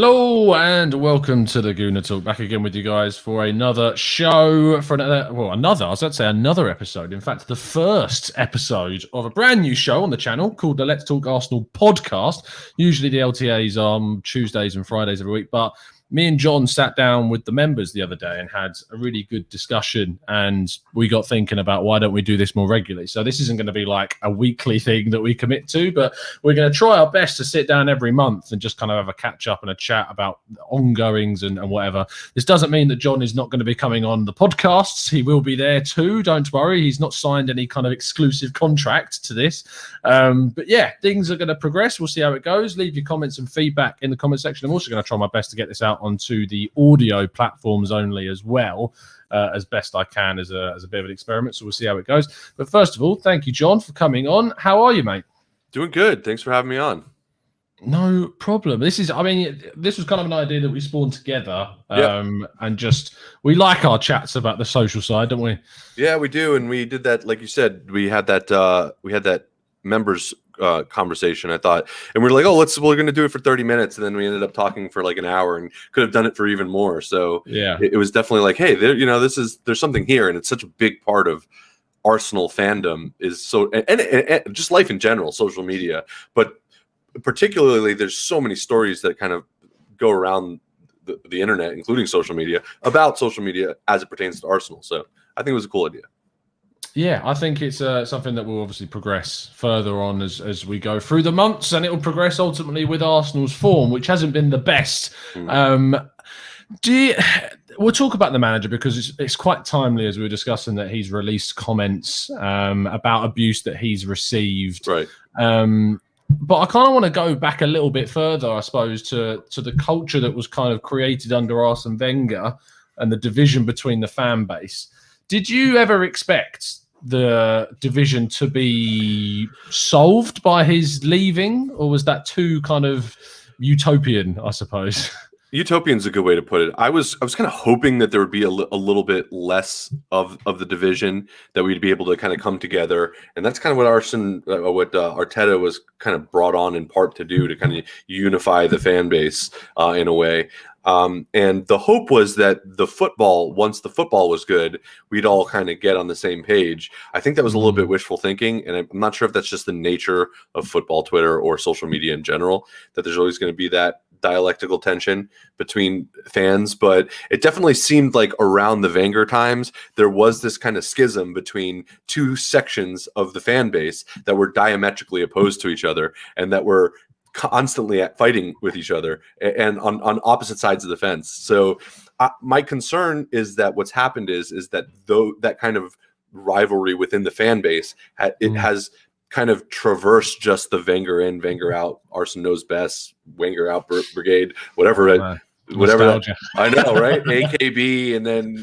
Hello and welcome to the Gooner Talk. Back again with you guys for another show, another episode. In fact, the first episode of a brand new show on the channel called the Let's Talk Arsenal podcast. Usually the LTAs are on Tuesdays and Fridays every week, but me and John sat down with the members the other day and had a really good discussion, and we got thinking about why don't we do this more regularly. So this isn't going to be like a weekly thing that we commit to, but we're going to try our best to sit down every month and just kind of have a catch up and a chat about ongoings and whatever. This doesn't mean that John is not going to be coming on the podcasts. He will be there too. Don't worry. He's not signed any kind of exclusive contract to this. But yeah, things are going to progress. We'll see how it goes. Leave your comments and feedback in the comment section. I'm also going to try my best to get this out onto the audio platforms only as well, as best I can as a bit of an experiment. So we'll see how it goes. But first of all, thank you, John, for coming on. How are you, mate? Doing good. Thanks for having me on. No problem. This was kind of an idea that we spawned together. And just, we like our chats about the social side, don't we? Yeah, we do. And we did that, like you said, we had that members conversation, I thought, and we're like, we're going to do it for 30 minutes. And then we ended up talking for like an hour and could have done it for even more. So yeah, it was definitely like, hey, there's something here. And it's such a big part of Arsenal fandom is so, and just life in general, social media, but particularly there's so many stories that kind of go around the internet, including social media, about social media as it pertains to Arsenal. So I think it was a cool idea. Yeah, I think it's something that will obviously progress further on as we go through the months, and it will progress ultimately with Arsenal's form, which hasn't been the best. We'll talk about the manager because it's quite timely, as we were discussing, that he's released comments about abuse that he's received. Right. But I kind of want to go back a little bit further, I suppose, to the culture that was kind of created under Arsene Wenger and the division between the fan base. Did you ever expect the division to be solved by his leaving, or was that too kind of utopian, I suppose? Utopian is a good way to put it. I was kind of hoping that there would be a little bit less of the division, that we'd be able to kind of come together, and that's kind of what Arteta was kind of brought on in part to do, to kind of unify the fan base in a way. And the hope was that once the football was good, we'd all kind of get on the same page. I think that was a little bit wishful thinking, and I'm not sure if that's just the nature of football Twitter or social media in general, that there's always going to be that dialectical tension between fans. But it definitely seemed like around the Wenger times, there was this kind of schism between two sections of the fan base that were diametrically opposed to each other, and that were constantly fighting with each other and on opposite sides of the fence. So my concern is that what's happened is that though that kind of rivalry within the fan base has kind of traversed just the Wenger in, Wenger out, Arsene knows best, Wenger out brigade, whatever. Whatever I know, right? AKB, and then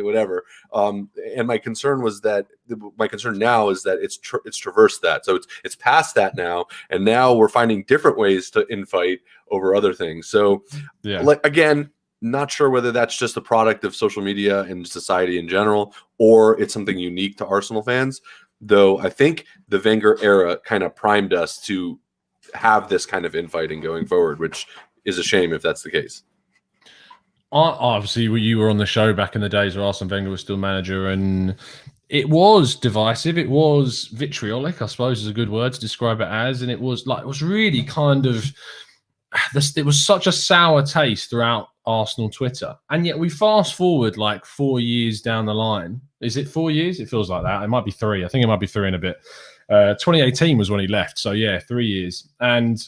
whatever. And my concern now is that it's traversed that, so it's past that now, and now we're finding different ways to infight over other things. So, again, not sure whether that's just a product of social media and society in general, or it's something unique to Arsenal fans. Though I think the Wenger era kind of primed us to have this kind of infighting going forward, which is a shame if that's the case. Obviously, you were on the show back in the days where Arsene Wenger was still manager, and it was divisive. It was vitriolic, I suppose, is a good word to describe it as. And it was really kind of, it was such a sour taste throughout Arsenal Twitter. And yet we fast forward like 4 years down the line. Is it 4 years? It feels like that. It might be 3. I think it might be 3 in a bit. 2018 was when he left. So yeah, 3 years. And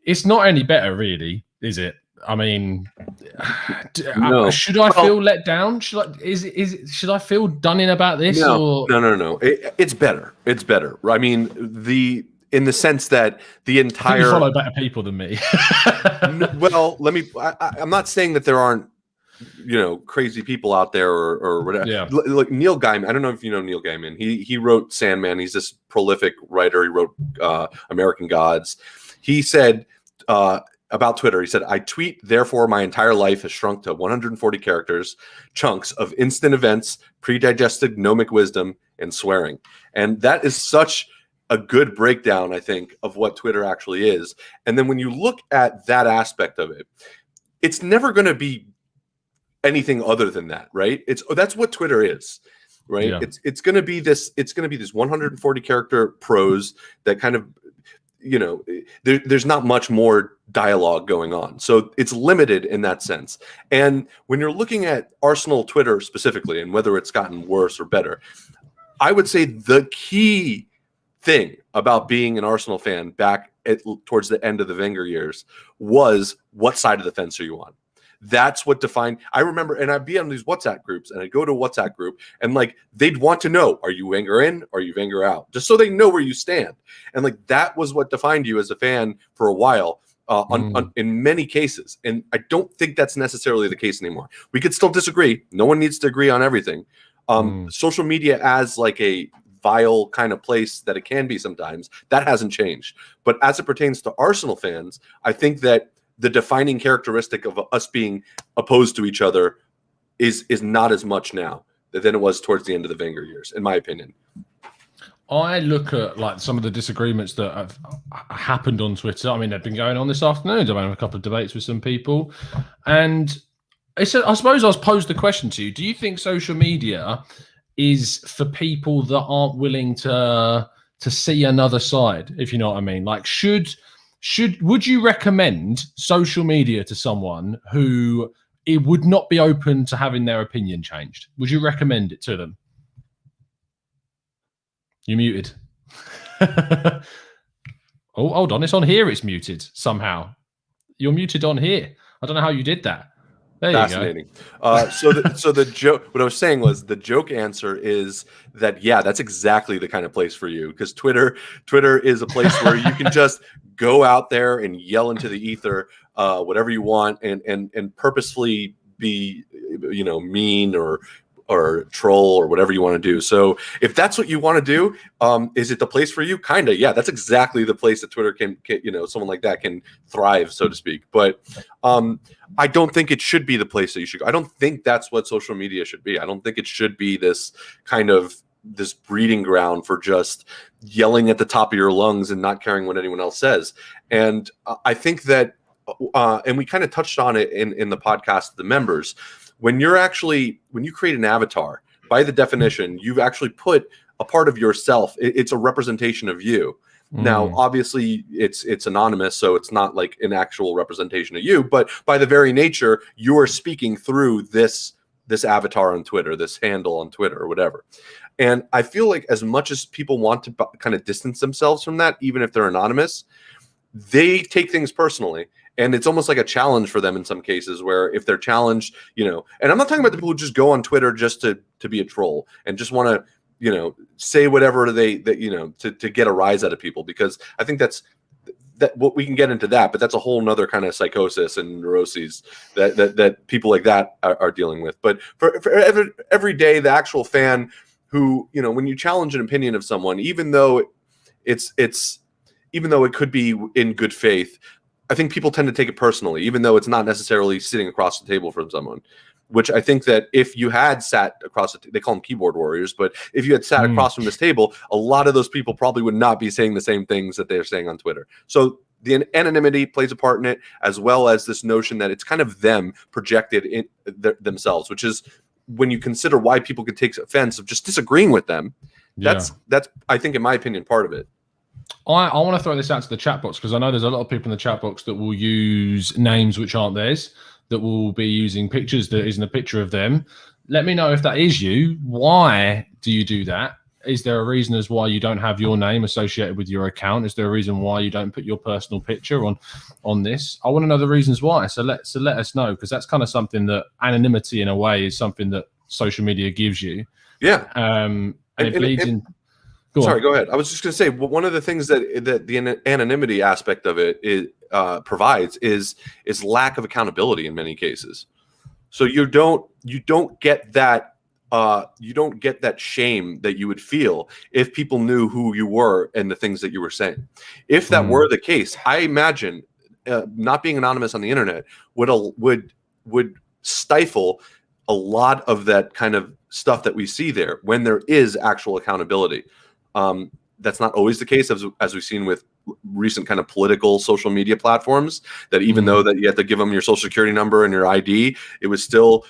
it's not any better, really, is it? I mean, no. Should I feel let down? Should I feel done in about this? No. It's better. It's better. I mean, in the sense that the entire you follow better people than me. Well, I'm not saying that there aren't crazy people out there or whatever. Yeah. Like Neil Gaiman. I don't know if you know Neil Gaiman. He wrote Sandman. He's this prolific writer. He wrote American Gods. He said about Twitter, he said, "I tweet, therefore my entire life has shrunk to 140 characters, chunks of instant events, pre-digested gnomic wisdom, and swearing." And that is such a good breakdown, I think, of what Twitter actually is. And then when you look at that aspect of it, it's never going to be anything other than that, right? That's what Twitter is, right? Yeah. It's going to be this 140 character prose that kind of, there's not much more dialogue going on. So it's limited in that sense. And when you're looking at Arsenal Twitter specifically, and whether it's gotten worse or better, I would say the key thing about being an Arsenal fan towards the end of the Wenger years was, what side of the fence are you on? That's what defined. I remember, and I'd be on these WhatsApp groups, and I'd go to a WhatsApp group, and like they'd want to know, are you Wenger in? Or are you Wenger out? Just so they know where you stand. And like that was what defined you as a fan for a while, in many cases. And I don't think that's necessarily the case anymore. We could still disagree. No one needs to agree on everything. Social media as like a vile kind of place that it can be sometimes, that hasn't changed. But as it pertains to Arsenal fans, I think that the defining characteristic of us being opposed to each other is not as much now than it was towards the end of the Wenger years, in my opinion. I look at like some of the disagreements that have happened on Twitter. I mean, they've been going on this afternoon. I've had a couple of debates with some people, and I suppose I was posed the question to you: do you think social media is for people that aren't willing to see another side? If you know what I mean, like would you recommend social media to someone who it would not be open to having their opinion changed? Would you recommend it to them? You muted. Oh, hold on. It's on here. It's muted somehow. You're muted on here. I don't know how you did that. There Fascinating. You go. So the joke, what I was saying was the joke answer is that, yeah, that's exactly the kind of place for you, because Twitter is a place where you can just go out there and yell into the ether whatever you want and purposefully be, mean or troll or whatever you want to do. So if that's what you want to do, is it the place for you? Kind of, yeah. That's exactly the place that Twitter can someone like that can thrive, so to speak. But I don't think it should be the place that you should go. I don't think that's what social media should be. I don't think it should be this kind of this breeding ground for just yelling at the top of your lungs and not caring what anyone else says. And I think that, and we kind of touched on it in the podcast, the members, when you create an avatar, by the definition, you've actually put a part of yourself. It's a representation of you. Now, obviously, it's anonymous, so it's not like an actual representation of you. But by the very nature, you are speaking through this avatar on Twitter, this handle on Twitter, or whatever. And I feel like as much as people want to kind of distance themselves from that, even if they're anonymous, they take things personally. And it's almost like a challenge for them in some cases, where if they're challenged, and I'm not talking about the people who just go on Twitter just to be a troll and just want to, say whatever to get a rise out of people, because I think that what we can get into that, but that's a whole nother kind of psychosis and neuroses that people like that are dealing with. But for every day, the actual fan who, when you challenge an opinion of someone, even though it could be in good faith, I think people tend to take it personally, even though it's not necessarily sitting across the table from someone. Which I think that if you had sat across, they call them keyboard warriors, but if you had sat across from this table, a lot of those people probably would not be saying the same things that they're saying on Twitter. So the anonymity plays a part in it, as well as this notion that it's kind of them projected in themselves, which is when you consider why people could take offense of just disagreeing with them. Yeah. That's I think, in my opinion, part of it. I want to throw this out to the chat box, because I know there's a lot of people in the chat box that will use names which aren't theirs, that will be using pictures that isn't a picture of them. Let me know if that is you. Why do you do that? Is there a reason as why you don't have your name associated with your account? Is there a reason why you don't put your personal picture on this? I want to know the reasons why. So let us know, because that's kind of something that anonymity, in a way, is something that social media gives you. Yeah. And it bleeds in. Sorry, go ahead. I was just going to say, one of the things that the anonymity aspect of it provides is lack of accountability in many cases. So you don't get that shame that you would feel if people knew who you were and the things that you were saying. If that were the case, I imagine not being anonymous on the internet would stifle a lot of that kind of stuff that we see there when there is actual accountability. that's not always the case, as we've seen with recent kind of political social media platforms, that even though that you have to give them your social security number and your ID, it was still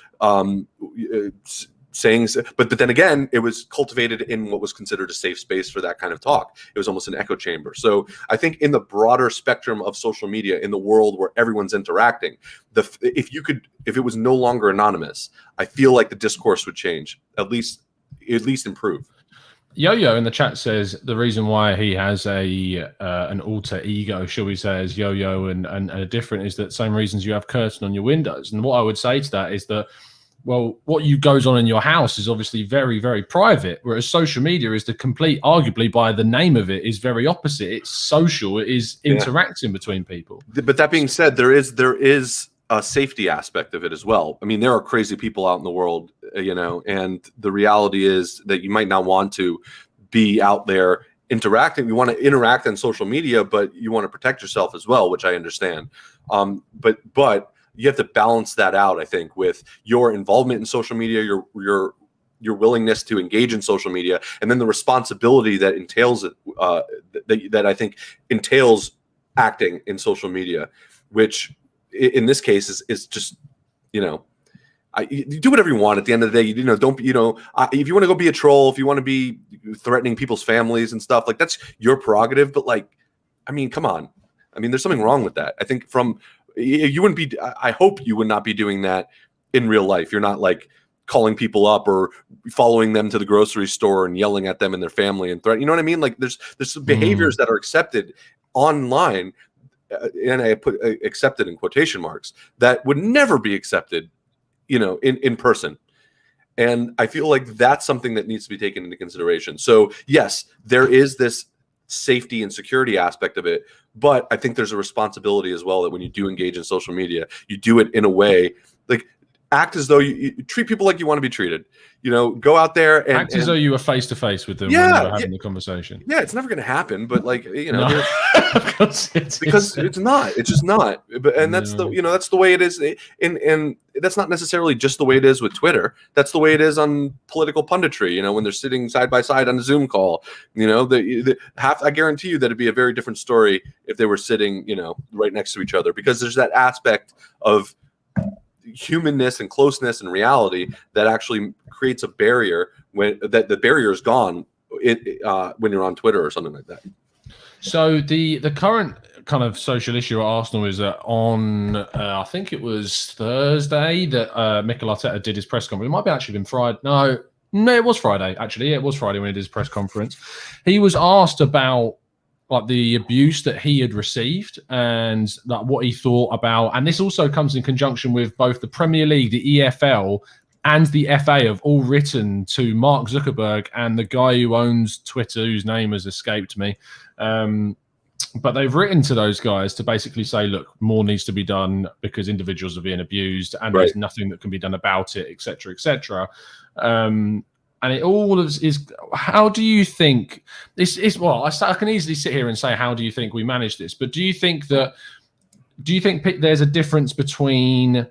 saying, but then again, it was cultivated in what was considered a safe space for that kind of talk. It was almost an echo chamber. So I think in the broader spectrum of social media, in the world where everyone's interacting, if it was no longer anonymous, I feel like the discourse would change, at least improve. Yo-Yo in the chat says the reason why he has an alter ego, shall we say, as Yo-Yo and a different is that same reasons you have curtain on your windows. And what I would say to that is that, well, what goes on in your house is obviously very, very private, whereas social media is the complete, arguably by the name of it, is very opposite. It's social. It is interacting between people. But that being said, there is a safety aspect of it as well. I mean, there are crazy people out in the world, and the reality is that you might not want to be out there interacting. You want to interact on social media, but you want to protect yourself as well, which I understand. But you have to balance that out, I think, with your involvement in social media, your willingness to engage in social media, and then the responsibility that entails it, that I think entails acting in social media, which in this case is just, you do whatever you want at the end of the day. Don't if you want to go be a troll, if you want to be threatening people's families and stuff, like, that's your prerogative. But, like, I mean, come on. I mean, there's something wrong with that. I think you wouldn't be, I hope you would not be doing that in real life. You're not, like, calling people up or following them to the grocery store and yelling at them and their family and threat. You know what I mean? Like, there's some behaviors that are accepted online, and I put accepted in quotation marks, that would never be accepted, in person. And I feel like that's something that needs to be taken into consideration. So yes, there is this safety and security aspect of it, but I think there's a responsibility as well that when you do engage in social media, you do it in a way, like, act as though you treat people like you want to be treated. Go out there and act as though you were face to face with them when you were having the conversation. Yeah, it's never going to happen, but, like, no. Of course because it's not. It's just not. But that's that's the way it is, and that's not necessarily just the way it is with Twitter. That's the way it is on political punditry. When they're sitting side by side on a Zoom call. I guarantee you that it'd be a very different story if they were sitting, right next to each other, because there's that aspect of humanness and closeness and reality that actually creates a barrier when the barrier is gone when you're on Twitter or something like that. So the current kind of social issue at Arsenal is that on I think it was Thursday that Mikel Arteta did his press conference. It might have actually been Friday. No, it was Friday. Actually, yeah, it was Friday when he did his press conference. He was asked about, like, the abuse that he had received and, like, what he thought about. And this also comes in conjunction with both the Premier League, the EFL, and the FA have all written to Mark Zuckerberg and the guy who owns Twitter, whose name has escaped me. But they've written to those guys to basically say, look, more needs to be done because individuals are being abused and there's nothing that can be done about it, etc., etc. And it all is how do you think this is? Well, I can easily sit here and say, how do you think we manage this? But do you think there's a difference between,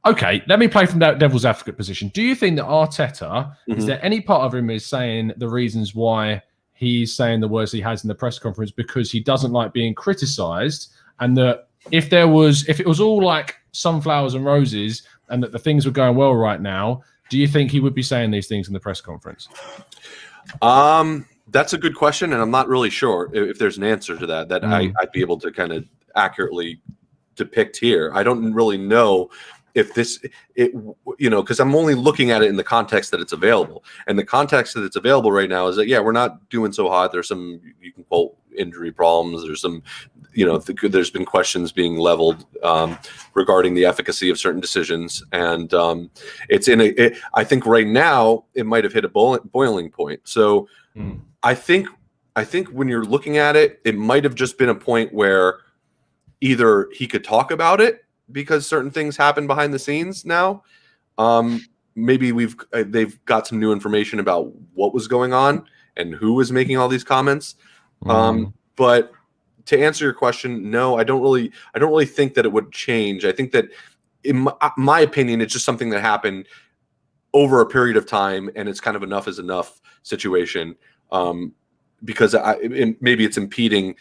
okay, let me play from that devil's advocate position. Do you think that Arteta, is there any part of him is saying the reasons why he's saying the words he has in the press conference because he doesn't like being criticized, and that if it was all like sunflowers and roses and that the things were going well right now, do you think he would be saying these things in the press conference? That's a good question, and I'm not really sure if there's an answer to that I'd be able to kind of accurately depict here. I don't really know if because I'm only looking at it in the context that it's available, and the context that it's available right now is that we're not doing so hot. There's some, you can quote, injury problems. There's some, there's been questions being leveled regarding the efficacy of certain decisions, and I think right now it might have hit a boiling point. So I think when you're looking at it, it might have just been a point where either he could talk about it because certain things happen behind the scenes now. Maybe they've got some new information about what was going on and who was making all these comments. But to answer your question, no, I don't really think that it would change. I think that, in my opinion, it's just something that happened over a period of time, and it's kind of enough is enough situation. because maybe it's impeding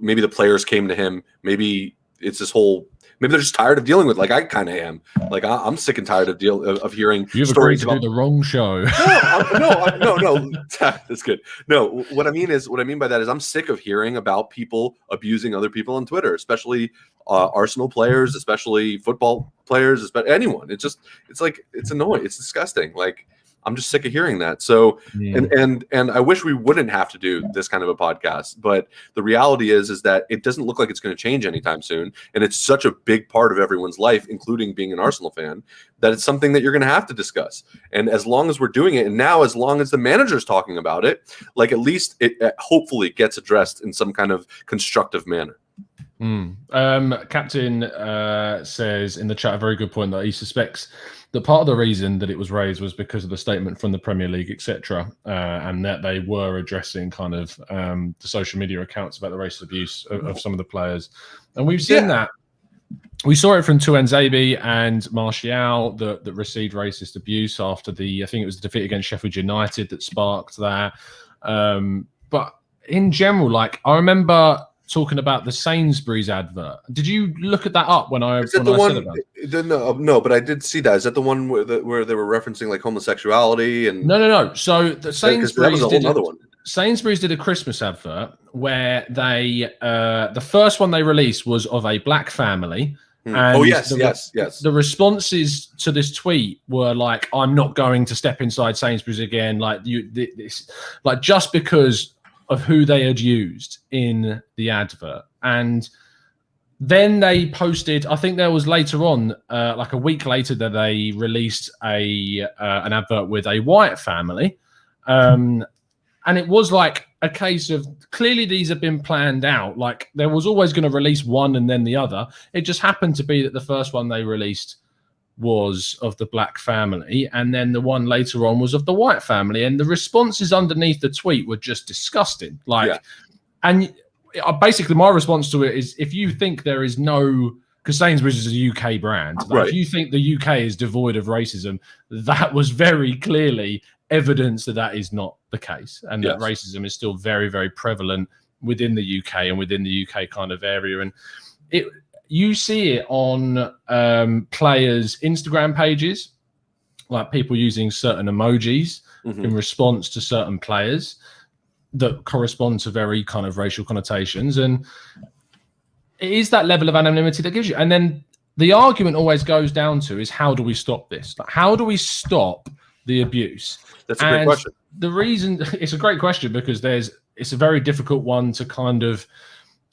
maybe the players came to him. Maybe it's this whole. Maybe they're just tired of dealing with, like I kind of am. Like I'm sick and tired of hearing. You've agreed to do the wrong show. No. That's good. No, what I mean by that is I'm sick of hearing about people abusing other people on Twitter, especially Arsenal players, especially football players, especially anyone. It's annoying. It's disgusting. Like I'm just sick of hearing that. So, and I wish we wouldn't have to do this kind of a podcast, but the reality is that it doesn't look like it's going to change anytime soon. And it's such a big part of everyone's life, including being an Arsenal fan, that it's something that you're going to have to discuss. And as long as we're doing it, and now as long as the manager's talking about it, like at least it hopefully gets addressed in some kind of constructive manner. Captain says in the chat a very good point that he suspects that part of the reason that it was raised was because of the statement from the Premier League, etc., and that they were addressing kind of the social media accounts about the racist abuse of some of the players. And we've seen that. We saw it from Tuanzebe and Martial that received racist abuse after I think it was the defeat against Sheffield United that sparked that. But in general, like I remember talking about the Sainsbury's advert. Did you look at that up when I said about it? No, but I did see that. Is that the one where they were referencing like homosexuality and No. So the Sainsbury's that was another one. Sainsbury's did a Christmas advert where they the first one they released was of a black family. And yes. The responses to this tweet were like, "I'm not going to step inside Sainsbury's again." Like just because of who they had used in the advert. And then they posted, I think there was later on, like a week later, that they released an advert with a white family. And it was like a case of clearly these have been planned out. Like there was always going to release one and then the other. It just happened to be that the first one they released was of the black family, and then the one later on was of the white family, and the responses underneath the tweet were just disgusting. And basically my response to it is, if you think there is no, because Sainsbury's is a UK brand, if you think the UK is devoid of racism, that was very clearly evidence that is not the case, and that racism is still very, very prevalent within the UK and within the UK kind of area. And you see it on players' Instagram pages, like people using certain emojis in response to certain players that correspond to very kind of racial connotations. And it is that level of anonymity that gives you. And then the argument always goes down to is, how do we stop this? Like, how do we stop the abuse? That's a great question. The reason it's a great question because it's a very difficult one to kind of.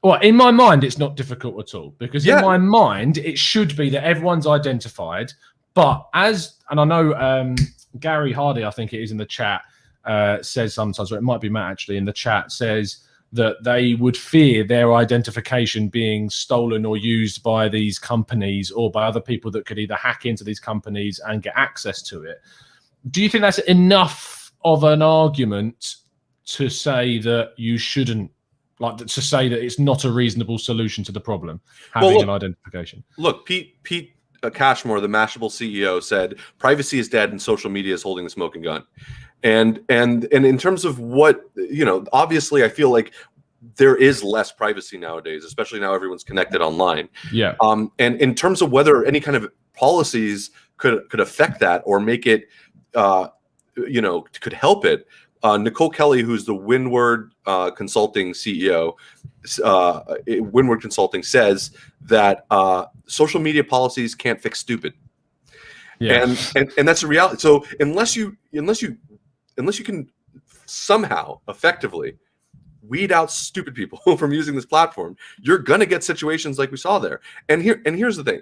Well, in my mind, it's not difficult at all, because in my mind, it should be that everyone's identified. But and I know Gary Hardy, I think it is in the chat, says sometimes, or it might be Matt actually in the chat, says that they would fear their identification being stolen or used by these companies or by other people that could either hack into these companies and get access to it. Do you think that's enough of an argument to say that you shouldn't, like to say that it's not a reasonable solution to the problem, having an identification? Look, Pete Cashmore, the Mashable CEO, said privacy is dead and social media is holding the smoking gun. And in terms of what, obviously I feel like there is less privacy nowadays, especially now everyone's connected online. Yeah. And in terms of whether any kind of policies could affect that or make it, could help it. Nicole Kelly, who's the Windward Consulting CEO, Windward Consulting says that social media policies can't fix stupid. Yeah. And that's a reality. So unless you can somehow effectively weed out stupid people from using this platform, you're gonna get situations like we saw there. And here's the thing: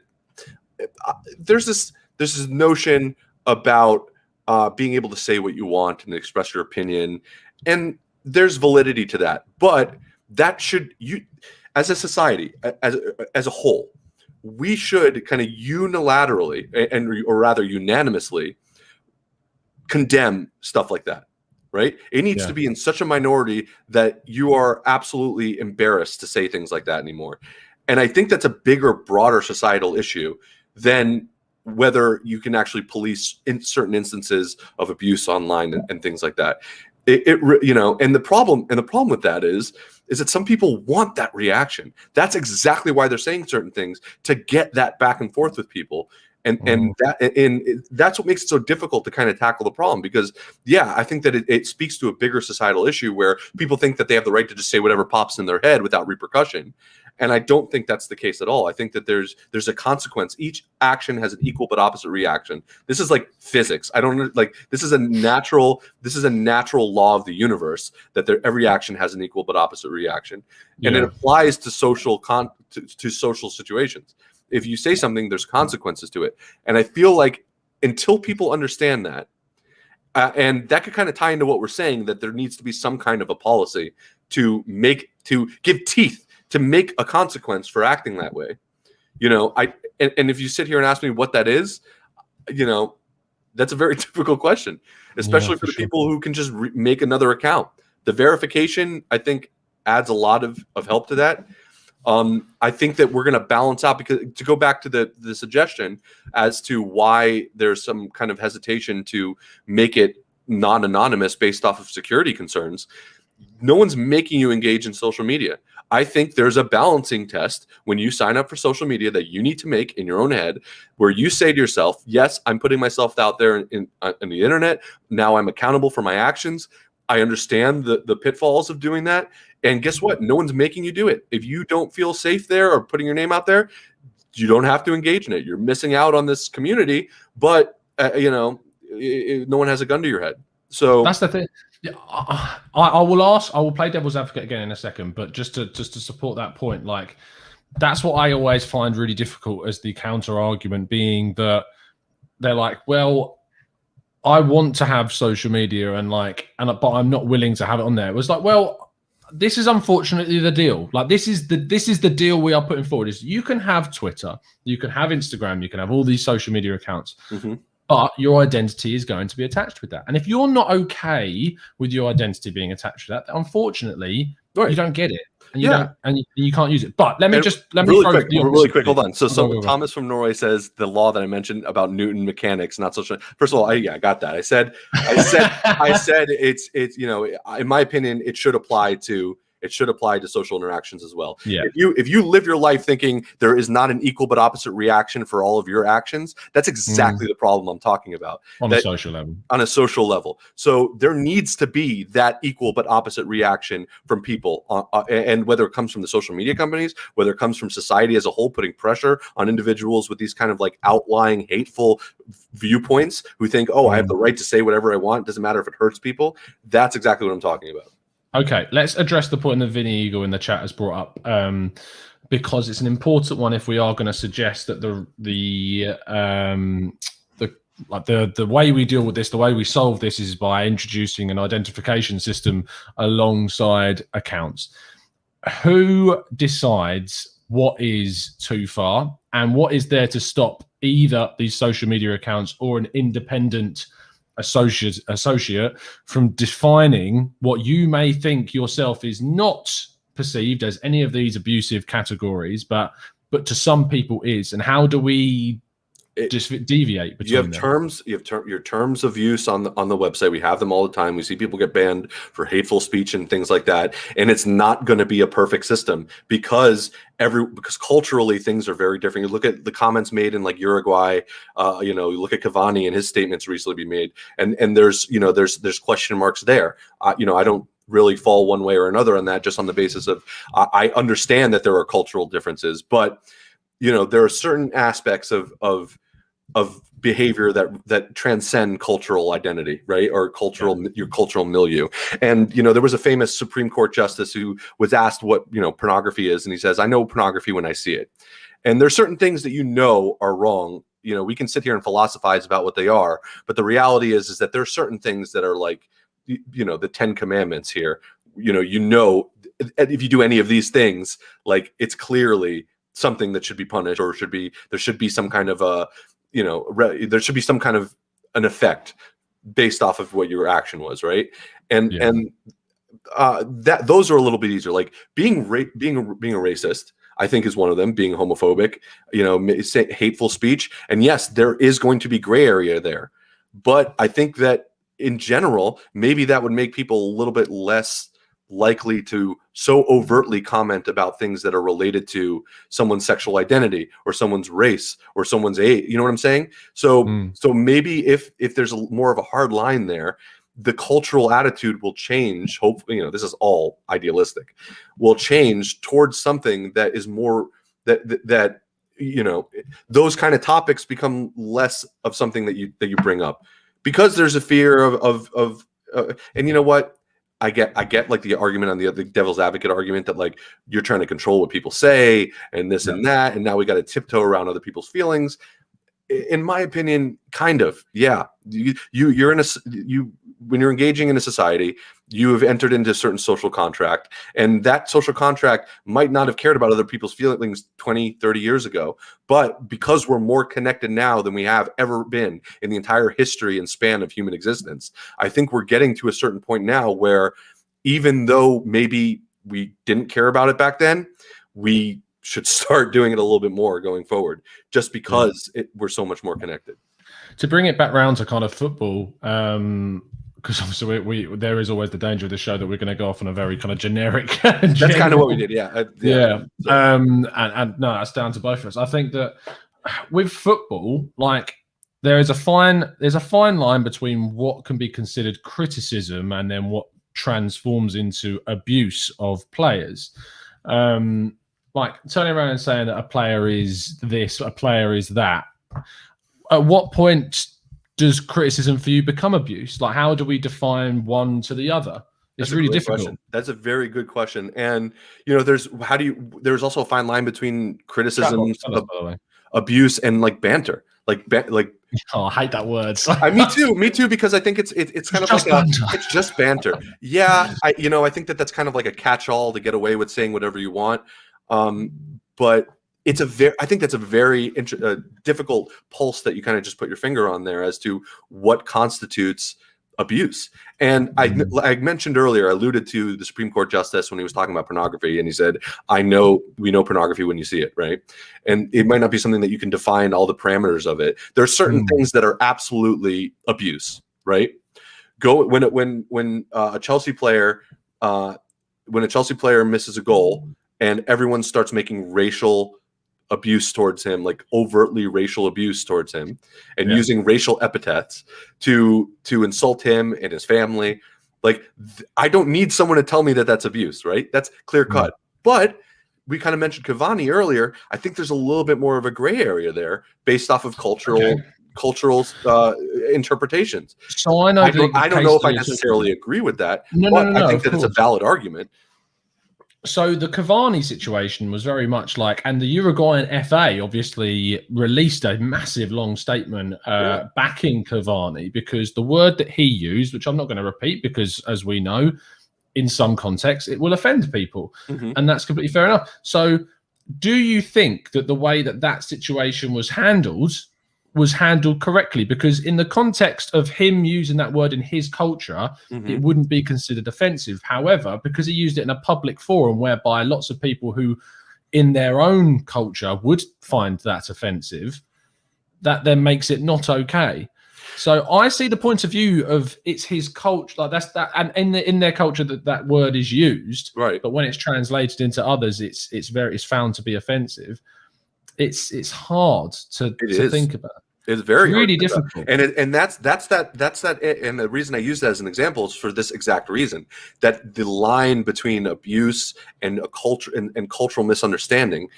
there's this notion about being able to say what you want and express your opinion, and there's validity to that. But that should, as a society, as a whole, we should kind of unilaterally or rather unanimously condemn stuff like that, right? It needs to be in such a minority that you are absolutely embarrassed to say things like that anymore. And I think that's a bigger, broader societal issue than whether you can actually police in certain instances of abuse online and things like that. And the problem with that is that some people want that reaction. That's exactly why they're saying certain things, to get that back and forth with people. And that's what makes it so difficult to kind of tackle the problem, because I think that it speaks to a bigger societal issue where people think that they have the right to just say whatever pops in their head without repercussion. And I don't think that's the case at all. I think that there's a consequence. Each action has an equal but opposite reaction. This is like physics. This is a natural law of the universe, that every action has an equal but opposite reaction. And it applies to social situations. If you say something, there's consequences to it. And I feel like until people understand that, and that could kind of tie into what we're saying, that there needs to be some kind of a policy to give teeth, to make a consequence for acting that way. And if you sit here and ask me what that is, that's a very difficult question, especially for the people who can just make another account. The verification, I think, adds a lot of help to that. I think that we're going to balance out, because to go back to the suggestion as to why there's some kind of hesitation to make it non-anonymous based off of security concerns, no one's making you engage in social media. I think there's a balancing test when you sign up for social media that you need to make in your own head, where you say to yourself, yes, I'm putting myself out there in the internet. Now I'm accountable for my actions. I understand the pitfalls of doing that. And guess what? No one's making you do it. If you don't feel safe there or putting your name out there, you don't have to engage in it. You're missing out on this community, but no one has a gun to your head. So that's the thing. I will play devil's advocate again in a second, but just to support that point, like, that's what I always find really difficult as the counter argument, being that they're like, well, I want to have social media but I'm not willing to have it on there. It was like, well, this is unfortunately the deal. Like, this is the deal we are putting forward, is you can have Twitter, you can have Instagram, you can have all these social media accounts. Mm-hmm. But your identity is going to be attached with that. And if you're not okay with your identity being attached to that, unfortunately, you don't get it. And you can't use it. But let me really quick. Hold on. So Thomas from Norway says the law that I mentioned about Newton mechanics, not social. First of all, I got that. I said it's in my opinion, it should apply to social interactions as well. Yeah. If you live your life thinking there is not an equal but opposite reaction for all of your actions, that's exactly the problem I'm talking about. On a social level. So there needs to be that equal but opposite reaction from people, and whether it comes from the social media companies, whether it comes from society as a whole, putting pressure on individuals with these kind of like outlying hateful viewpoints who think, I have the right to say whatever I want, doesn't matter if it hurts people. That's exactly what I'm talking about. Okay, let's address the point that Vinny Eagle in the chat has brought up, because it's an important one. If we are going to suggest that the way we deal with this, the way we solve this, is by introducing an identification system alongside accounts. Who decides what is too far and what is there to stop either these social media accounts or an independent associate from defining what you may think yourself is not perceived as any of these abusive categories, but to some people is? And how do we just deviate between them? You have your terms of use on the website. We have them all the time. We see people get banned for hateful speech and things like that. And it's not going to be a perfect system, because culturally things are very different. You look at the comments made in like Uruguay, you look at Cavani and his statements recently be made, and there's question marks there. I don't really fall one way or another on that, just on the basis of I understand that there are cultural differences, but there are certain aspects of behavior that transcend cultural identity, right? Or your cultural milieu. And, there was a famous Supreme Court justice who was asked what, pornography is. And he says, I know pornography when I see it. And there's certain things that are wrong. We can sit here and philosophize about what they are, but the reality is that there are certain things that are like, the 10 Commandments here. If you do any of these things, like, it's clearly something that should be punished, or there should be some kind of there should be some kind of an effect based off of what your action was, right? And that those are a little bit easier. Like being a racist, I think, is one of them. Being homophobic, hateful speech, and yes, there is going to be gray area there, but I think that in general, maybe that would make people a little bit less likely to so overtly comment about things that are related to someone's sexual identity or someone's race or someone's age. You know what I'm saying? So maybe if there's more of a hard line there, the cultural attitude will change. Hopefully, this is all idealistic, will change towards something that is more that those kind of topics become less of something that you bring up, because there's a fear of and you know what? I get like the argument on the devil's advocate argument that like you're trying to control what people say and this and that, and now we got to tiptoe around other people's feelings. In my opinion, kind of, yeah. You're when you're engaging in a society, you have entered into a certain social contract, and that social contract might not have cared about other people's feelings 20, 30 years ago. But because we're more connected now than we have ever been in the entire history and span of human existence, I think we're getting to a certain point now where even though maybe we didn't care about it back then, we should start doing it a little bit more going forward, just because we're so much more connected. To bring it back round to kind of football, because obviously there is always the danger of the show that we're going to go off on a very kind of generic. That's kind of what we did, yeah. And no, that's down to both of us. I think that with football, like there's a fine line between what can be considered criticism and then what transforms into abuse of players. Like turning around and saying that a player is this, a player is that. At what point does criticism for you become abuse? Like, how do we define one to the other? It's really difficult. Question. That's a very good question. And there's also a fine line between criticism, abuse, and like banter. Like oh, I hate that word. Me too, because I think it's kind of like it's just banter. Yeah, I think that's kind of like a catch-all to get away with saying whatever you want. But I think that's a very difficult pulse that you kind of just put your finger on there as to what constitutes abuse. And I mentioned earlier, I alluded to the Supreme Court justice when he was talking about pornography, and he said, we know pornography when you see it, right? And it might not be something that you can define all the parameters of it. There are certain things that are absolutely abuse, right? When a Chelsea player misses a goal and everyone starts making racial abuse towards him, like overtly racial abuse towards him, and using racial epithets to insult him and his family. Like, I don't need someone to tell me that that's abuse, right? That's clear cut. But we kind of mentioned Cavani earlier. I think there's a little bit more of a gray area there based off of cultural interpretations. So I don't know if I necessarily agree with that. No, I think that it's a valid argument. So the Cavani situation was very much like, and the Uruguayan FA obviously released a massive long statement backing Cavani, because the word that he used, which I'm not going to repeat because, as we know, in some contexts, it will offend people. And that's completely fair enough. So do you think that the way that situation was handled correctly? Because in the context of him using that word in his culture, it wouldn't be considered offensive. However, because he used it in a public forum whereby lots of people who in their own culture would find that offensive, that then makes it not okay. So I see the point of view of it's his culture, like that's that, and in their culture that word is used, right? But when it's translated into others, it's found to be offensive. It's hard to think about. It's very really difficult, and that's that. And the reason I use that as an example is for this exact reason, that the line between abuse and a culture and cultural misunderstanding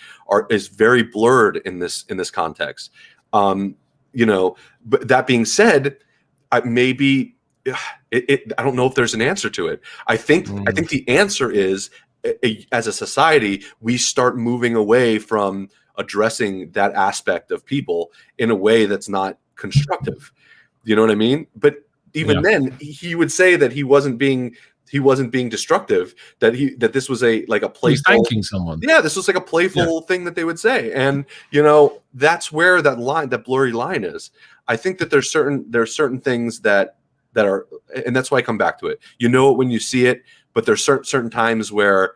is very blurred in this context. But that being said, I don't know if there's an answer to it. I think the answer is, as a society, we start moving away from addressing that aspect of people in a way that's not constructive. You know what I mean? But even then, he would say that he wasn't being destructive, that this was a playful. He's thanking someone. Yeah, this was like a playful thing that they would say. And that's where that blurry line is. I think that there's certain things that are, and that's why I come back to it. You know it when you see it, but there's certain times where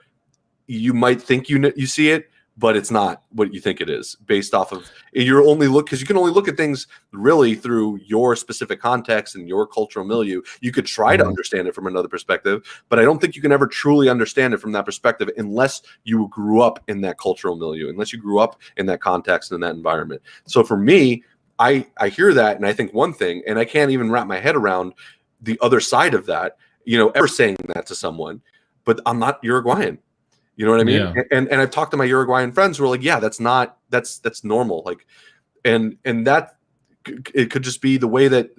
you might think you see it, but it's not what you think it is based off of because you can only look at things really through your specific context and your cultural milieu. You could try to understand it from another perspective, but I don't think you can ever truly understand it from that perspective unless you grew up in that cultural milieu, unless you grew up in that context and that environment. So for me, I hear that and I think one thing, and I can't even wrap my head around the other side of that, ever saying that to someone, but I'm not Uruguayan. You know what I mean? Yeah. And I've talked to my Uruguayan friends who are like, yeah, that's normal. Like, and that it could just be the way that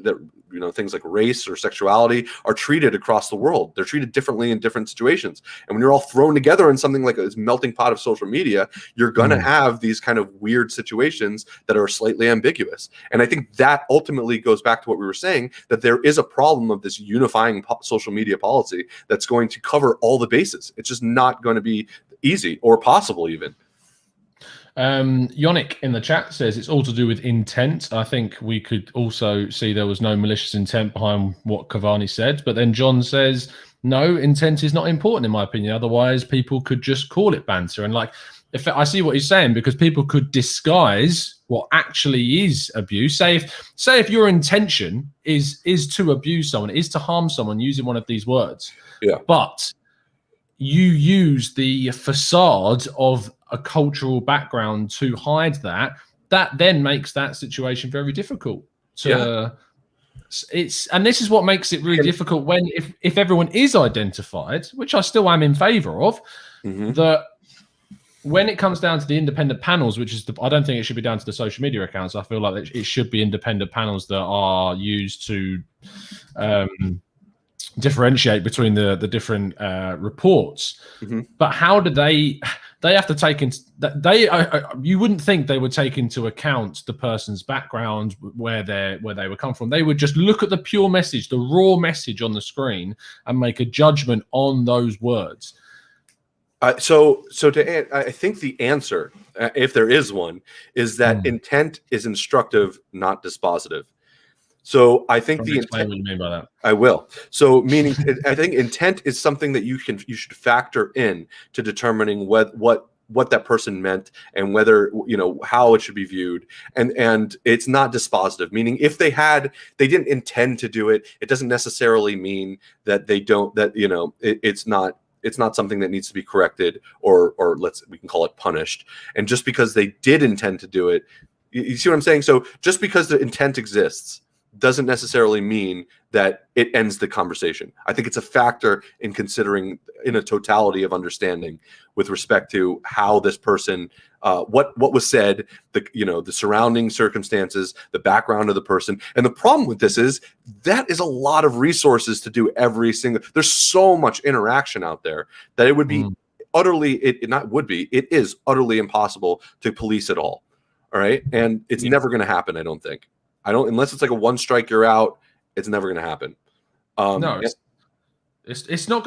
things like race or sexuality are treated across the world. They're treated differently in different situations. And when you're all thrown together in something like this melting pot of social media, you're going to have these kind of weird situations that are slightly ambiguous. And I think that ultimately goes back to what we were saying, that there is a problem of this unifying social media policy that's going to cover all the bases. It's just not going to be easy or possible even. Yannick in the chat says it's all to do with intent. I think we could also see there was no malicious intent behind what Cavani said. But then John says, no, intent is not important in my opinion. Otherwise, people could just call it banter. And like, if I see what he's saying, because people could disguise what actually is abuse. Say if your intention is to abuse someone, is to harm someone using one of these words. Yeah. But you use the facade of a cultural background to hide that then makes that situation very difficult to and this is what makes it really difficult when if everyone is identified, which I still am in favor of, that when it comes down to the independent panels, which is I don't think it should be down to the social media accounts. I feel like it should be independent panels that are used to differentiate between the different reports. But how do they have to take into that you wouldn't think they would take into account the person's background, where they would come from. They would just look at the pure message, the raw message on the screen, and make a judgment on those words. So I think the answer, if there is one, is that intent is instructive, not dispositive. So I think the intent. What you mean by that? I will. So meaning, I think intent is something that you should factor in to determining what that person meant and whether how it should be viewed, and it's not dispositive. Meaning, if they didn't intend to do it, it doesn't necessarily mean that they don't. That it's not something that needs to be corrected or we can call it punished. And just because they did intend to do it, you see what I'm saying? So just because the intent exists doesn't necessarily mean that it ends the conversation. I think it's a factor in considering in a totality of understanding with respect to how this person, what was said, the surrounding circumstances, the background of the person. And the problem with this is that is a lot of resources to do every single. There's so much interaction out there that it would be it is utterly impossible to police it all. All right, and it's never going to happen. I don't think. Unless it's like a one strike you're out, it's never going to happen. No, it's not.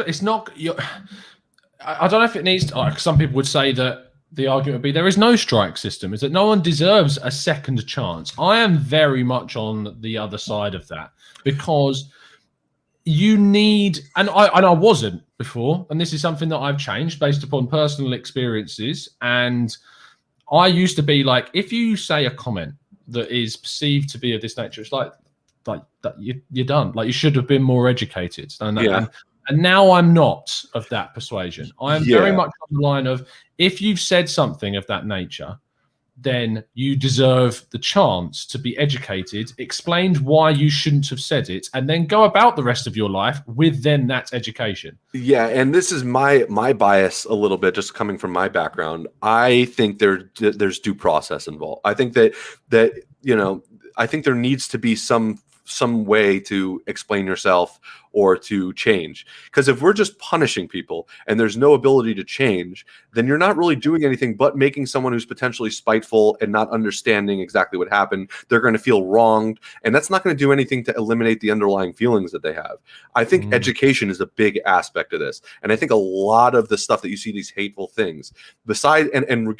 I don't know if it needs to. Some people would say that the argument would be there is no strike system, is that no one deserves a second chance. I am very much on the other side of that, because you need, and I wasn't before, and this is something that I've changed based upon personal experiences. And I used to be like, if you say a comment that is perceived to be of this nature, it's like that you're done. Like, you should have been more educated. And now I'm not of that persuasion. I am very much on the line of, if you've said something of that nature, then you deserve the chance to be educated, explained why you shouldn't have said it, and then go about the rest of your life with then that education. Yeah, and this is my bias a little bit, just coming from my background. I think there's due process involved. I think that I think there needs to be some way to explain yourself or to change. Because if we're just punishing people and there's no ability to change, then you're not really doing anything but making someone who's potentially spiteful and not understanding exactly what happened. They're going to feel wronged, and that's not going to do anything to eliminate the underlying feelings that they have. I think education is a big aspect of this. And I think a lot of the stuff that you see, these hateful things, besides, and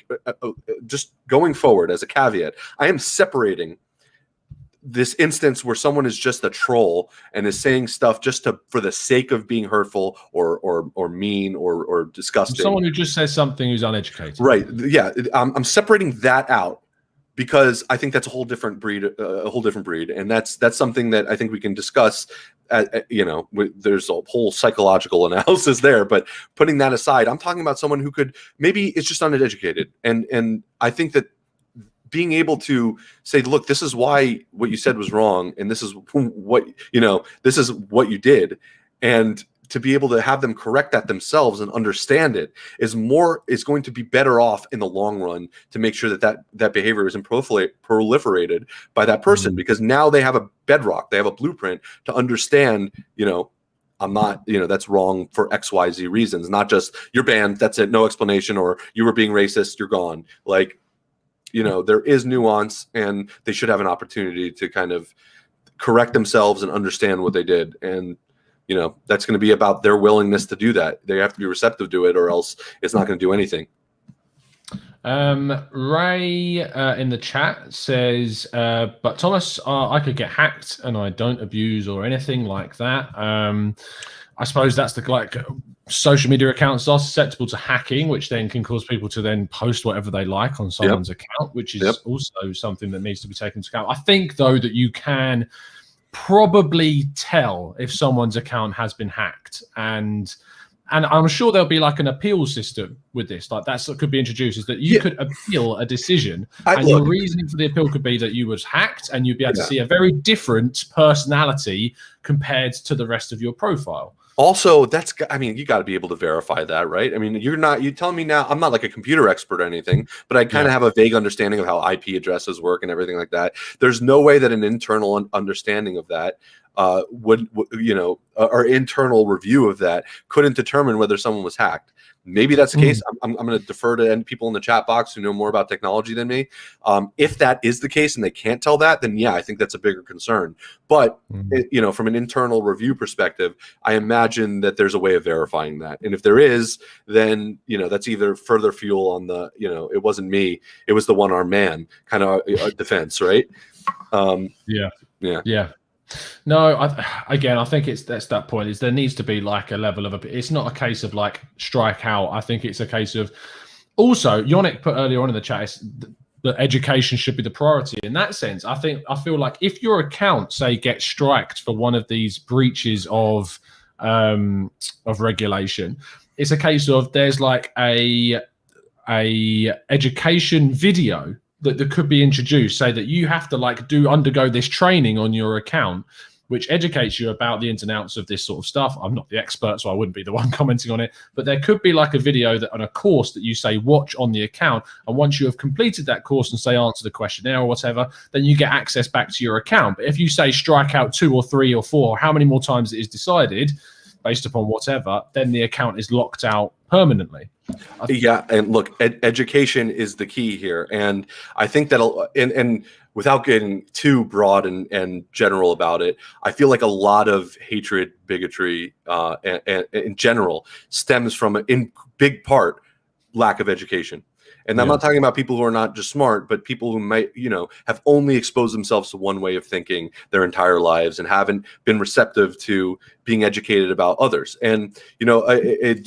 just going forward as a caveat, I am separating this instance where someone is just a troll and is saying stuff just for the sake of being hurtful or mean or disgusting. Someone who just says something who's uneducated. Right. Yeah. I'm separating that out because I think that's a whole different breed, and that's something that I think we can discuss. There's a whole psychological analysis there, but putting that aside, I'm talking about someone who maybe is just uneducated, and I think that being able to say, look, this is why what you said was wrong, and this is what this is what you did, and to be able to have them correct that themselves and understand it is going to be better off in the long run to make sure that behavior isn't proliferated by that person, because now they have a bedrock, they have a blueprint to understand, I'm not, that's wrong for XYZ reasons, not just you're banned, that's it, no explanation, or you were being racist, you're gone. Like, there is nuance, and they should have an opportunity to kind of correct themselves and understand what they did. And that's going to be about their willingness to do that. They have to be receptive to it, or else it's not going to do anything. Ray in the chat says, but Thomas, I could get hacked and I don't abuse or anything like that. I suppose that's social media accounts are susceptible to hacking, which then can cause people to then post whatever they like on someone's account, which is also something that needs to be taken into account. I think, though, that you can probably tell if someone's account has been hacked, and I'm sure there'll be like an appeal system with this. Like that could be introduced, is that you could appeal a decision, and your reasoning for the appeal could be that you was hacked, and you'd be able to see a very different personality compared to the rest of your profile. Also, you got to be able to verify that, right? I mean, you telling me now, I'm not like a computer expert or anything, but I kind of have a vague understanding of how IP addresses work and everything like that. There's no way that an internal understanding of that or internal review of that couldn't determine whether someone was hacked. Maybe that's the case. I'm going to defer to people in the chat box who know more about technology than me. If that is the case and they can't tell that, then I think that's a bigger concern. But from an internal review perspective, I imagine that there's a way of verifying that. And if there is, then that's either further fuel on the it wasn't me, it was the one-armed man kind of defense, right? Yeah. No, I think that's that point. Is there needs to be like a level of it's not a case of like strike out. I think it's a case of also Yannick put earlier on in the chat that education should be the priority. In that sense, I feel like if your account say gets striked for one of these breaches of regulation, it's a case of there's like a education video that could be introduced, say that you have to undergo this training on your account, which educates you about the ins and outs of this sort of stuff. I'm not the expert, so I wouldn't be the one commenting on it, but there could be like a video on a course that you say watch on the account, and once you have completed that course and say answer the questionnaire or whatever, then you get access back to your account. But if you say strike out 2 or 3 or 4, how many more times it is decided based upon whatever, then the account is locked out permanently. Yeah, and look, education is the key here, and I think that, and without getting too broad and general about it, I feel like a lot of hatred, bigotry, and in general stems from, in big part, lack of education. And I'm not talking about people who are not just smart, but people who might, have only exposed themselves to one way of thinking their entire lives and haven't been receptive to being educated about others. And,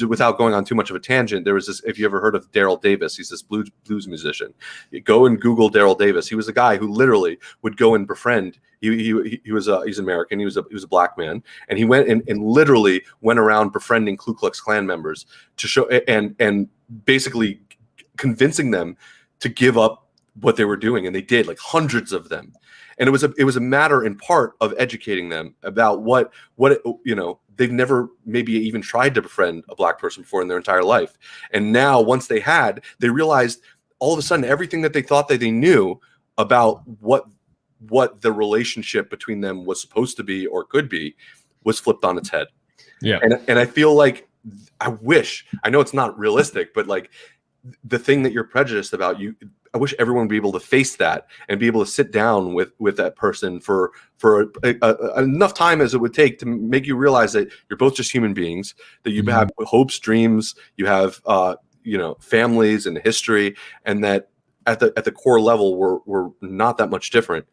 without going on too much of a tangent, there was this, if you ever heard of Daryl Davis, he's this blues musician. You go and Google Daryl Davis. He was a guy who literally would go and befriend. He's American. He was a black man, and he went and literally went around befriending Ku Klux Klan members to show and basically convincing them to give up what they were doing, and they did, like hundreds of them. And it was a matter in part of educating them about what they've never maybe even tried to befriend a black person before in their entire life. And now once they realized all of a sudden everything that they thought that they knew about what the relationship between them was supposed to be or could be was flipped on its head. Yeah. And I feel like I know it's not realistic, but like the thing that you're prejudiced about, I wish everyone would be able to face that and be able to sit down with that person for enough time as it would take to make you realize that you're both just human beings, that you have hopes, dreams, you have families and history, and that at the core level we're not that much different.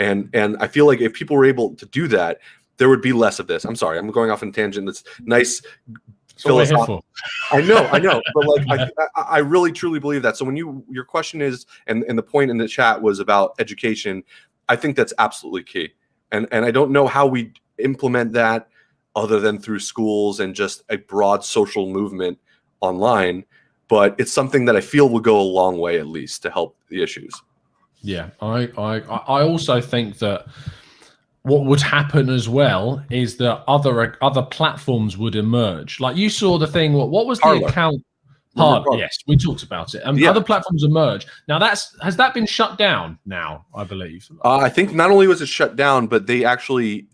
And I feel like if people were able to do that, there would be less of this. I'm sorry, I'm going off on a tangent. That's nice. Philosophical. I know, but like I really truly believe that. So when your question is, and the point in the chat was about education, I think that's absolutely key. And I don't know how we implement that other than through schools and just a broad social movement online, but it's something that I feel will go a long way, at least, to help the issues. Yeah, I also think that what would happen as well is that other platforms would emerge. Like you saw the thing. What was the Parler. account? Yes, we talked about it. Yeah. Other platforms emerge. Now has that been shut down now? I believe. I think not only was it shut down, but they actually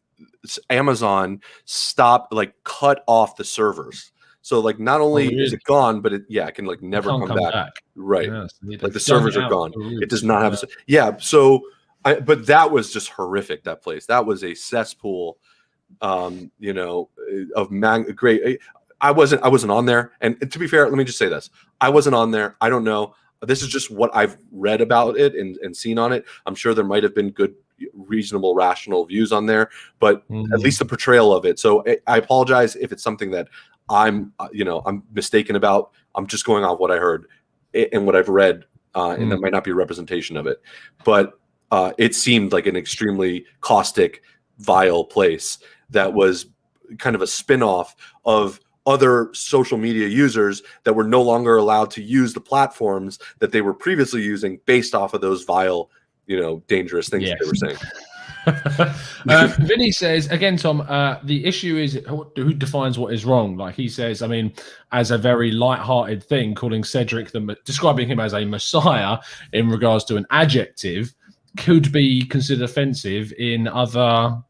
Amazon stopped, like cut off the servers. So like not only is it gone, but it can like never come back. Right. Yeah, so like the servers are gone. It does not have so but that was just horrific, that place. That was a cesspool of great. I wasn't on there. And to be fair, let me just say this. I wasn't on there. I don't know. This is just what I've read about it and seen on it. I'm sure there might have been good, reasonable, rational views on there, but at least the portrayal of it. So I apologize if it's something that I'm mistaken about. I'm just going off what I heard and what I've read, and that might not be a representation of it. But it seemed like an extremely caustic, vile place that was kind of a spin-off of other social media users that were no longer allowed to use the platforms that they were previously using based off of those vile, dangerous things that they were saying. Vinny says, again, Tom, the issue is who defines what is wrong. Like he says, I mean, as a very light-hearted thing, calling Cedric, describing him as a messiah in regards to an adjective could be considered offensive in other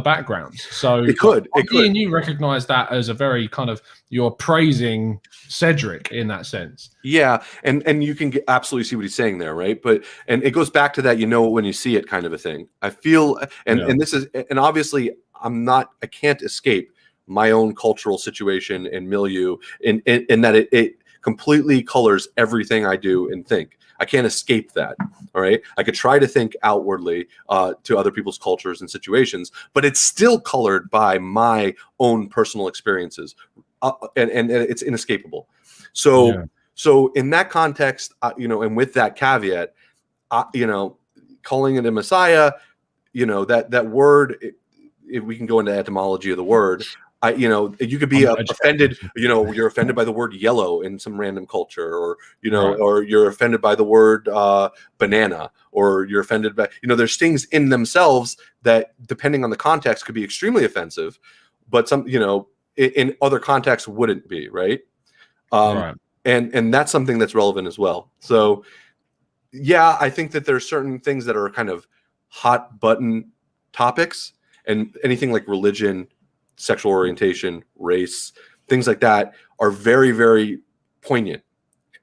backgrounds. So it could. And you recognize that as a very kind of, you're praising Cedric in that sense. Yeah, and you can absolutely see what he's saying there, right? But and it goes back to that, when you see it kind of a thing. I feel, and this is, and obviously I can't escape my own cultural situation and milieu in that it completely colors everything I do and think. I can't escape that. All right. I could try to think outwardly to other people's cultures and situations, but it's still colored by my own personal experiences, and it's inescapable. So in that context, and with that caveat, calling it a messiah, that word, if we can go into etymology of the word. You could be offended, you're offended by the word yellow in some random culture, or, or you're offended by the word banana, or you're offended by, there's things in themselves that, depending on the context, could be extremely offensive, but some, in other contexts wouldn't be, right? And that's something that's relevant as well. So, yeah, I think that there's certain things that are kind of hot button topics, and anything like religion, sexual orientation, race, things like that are very, very poignant.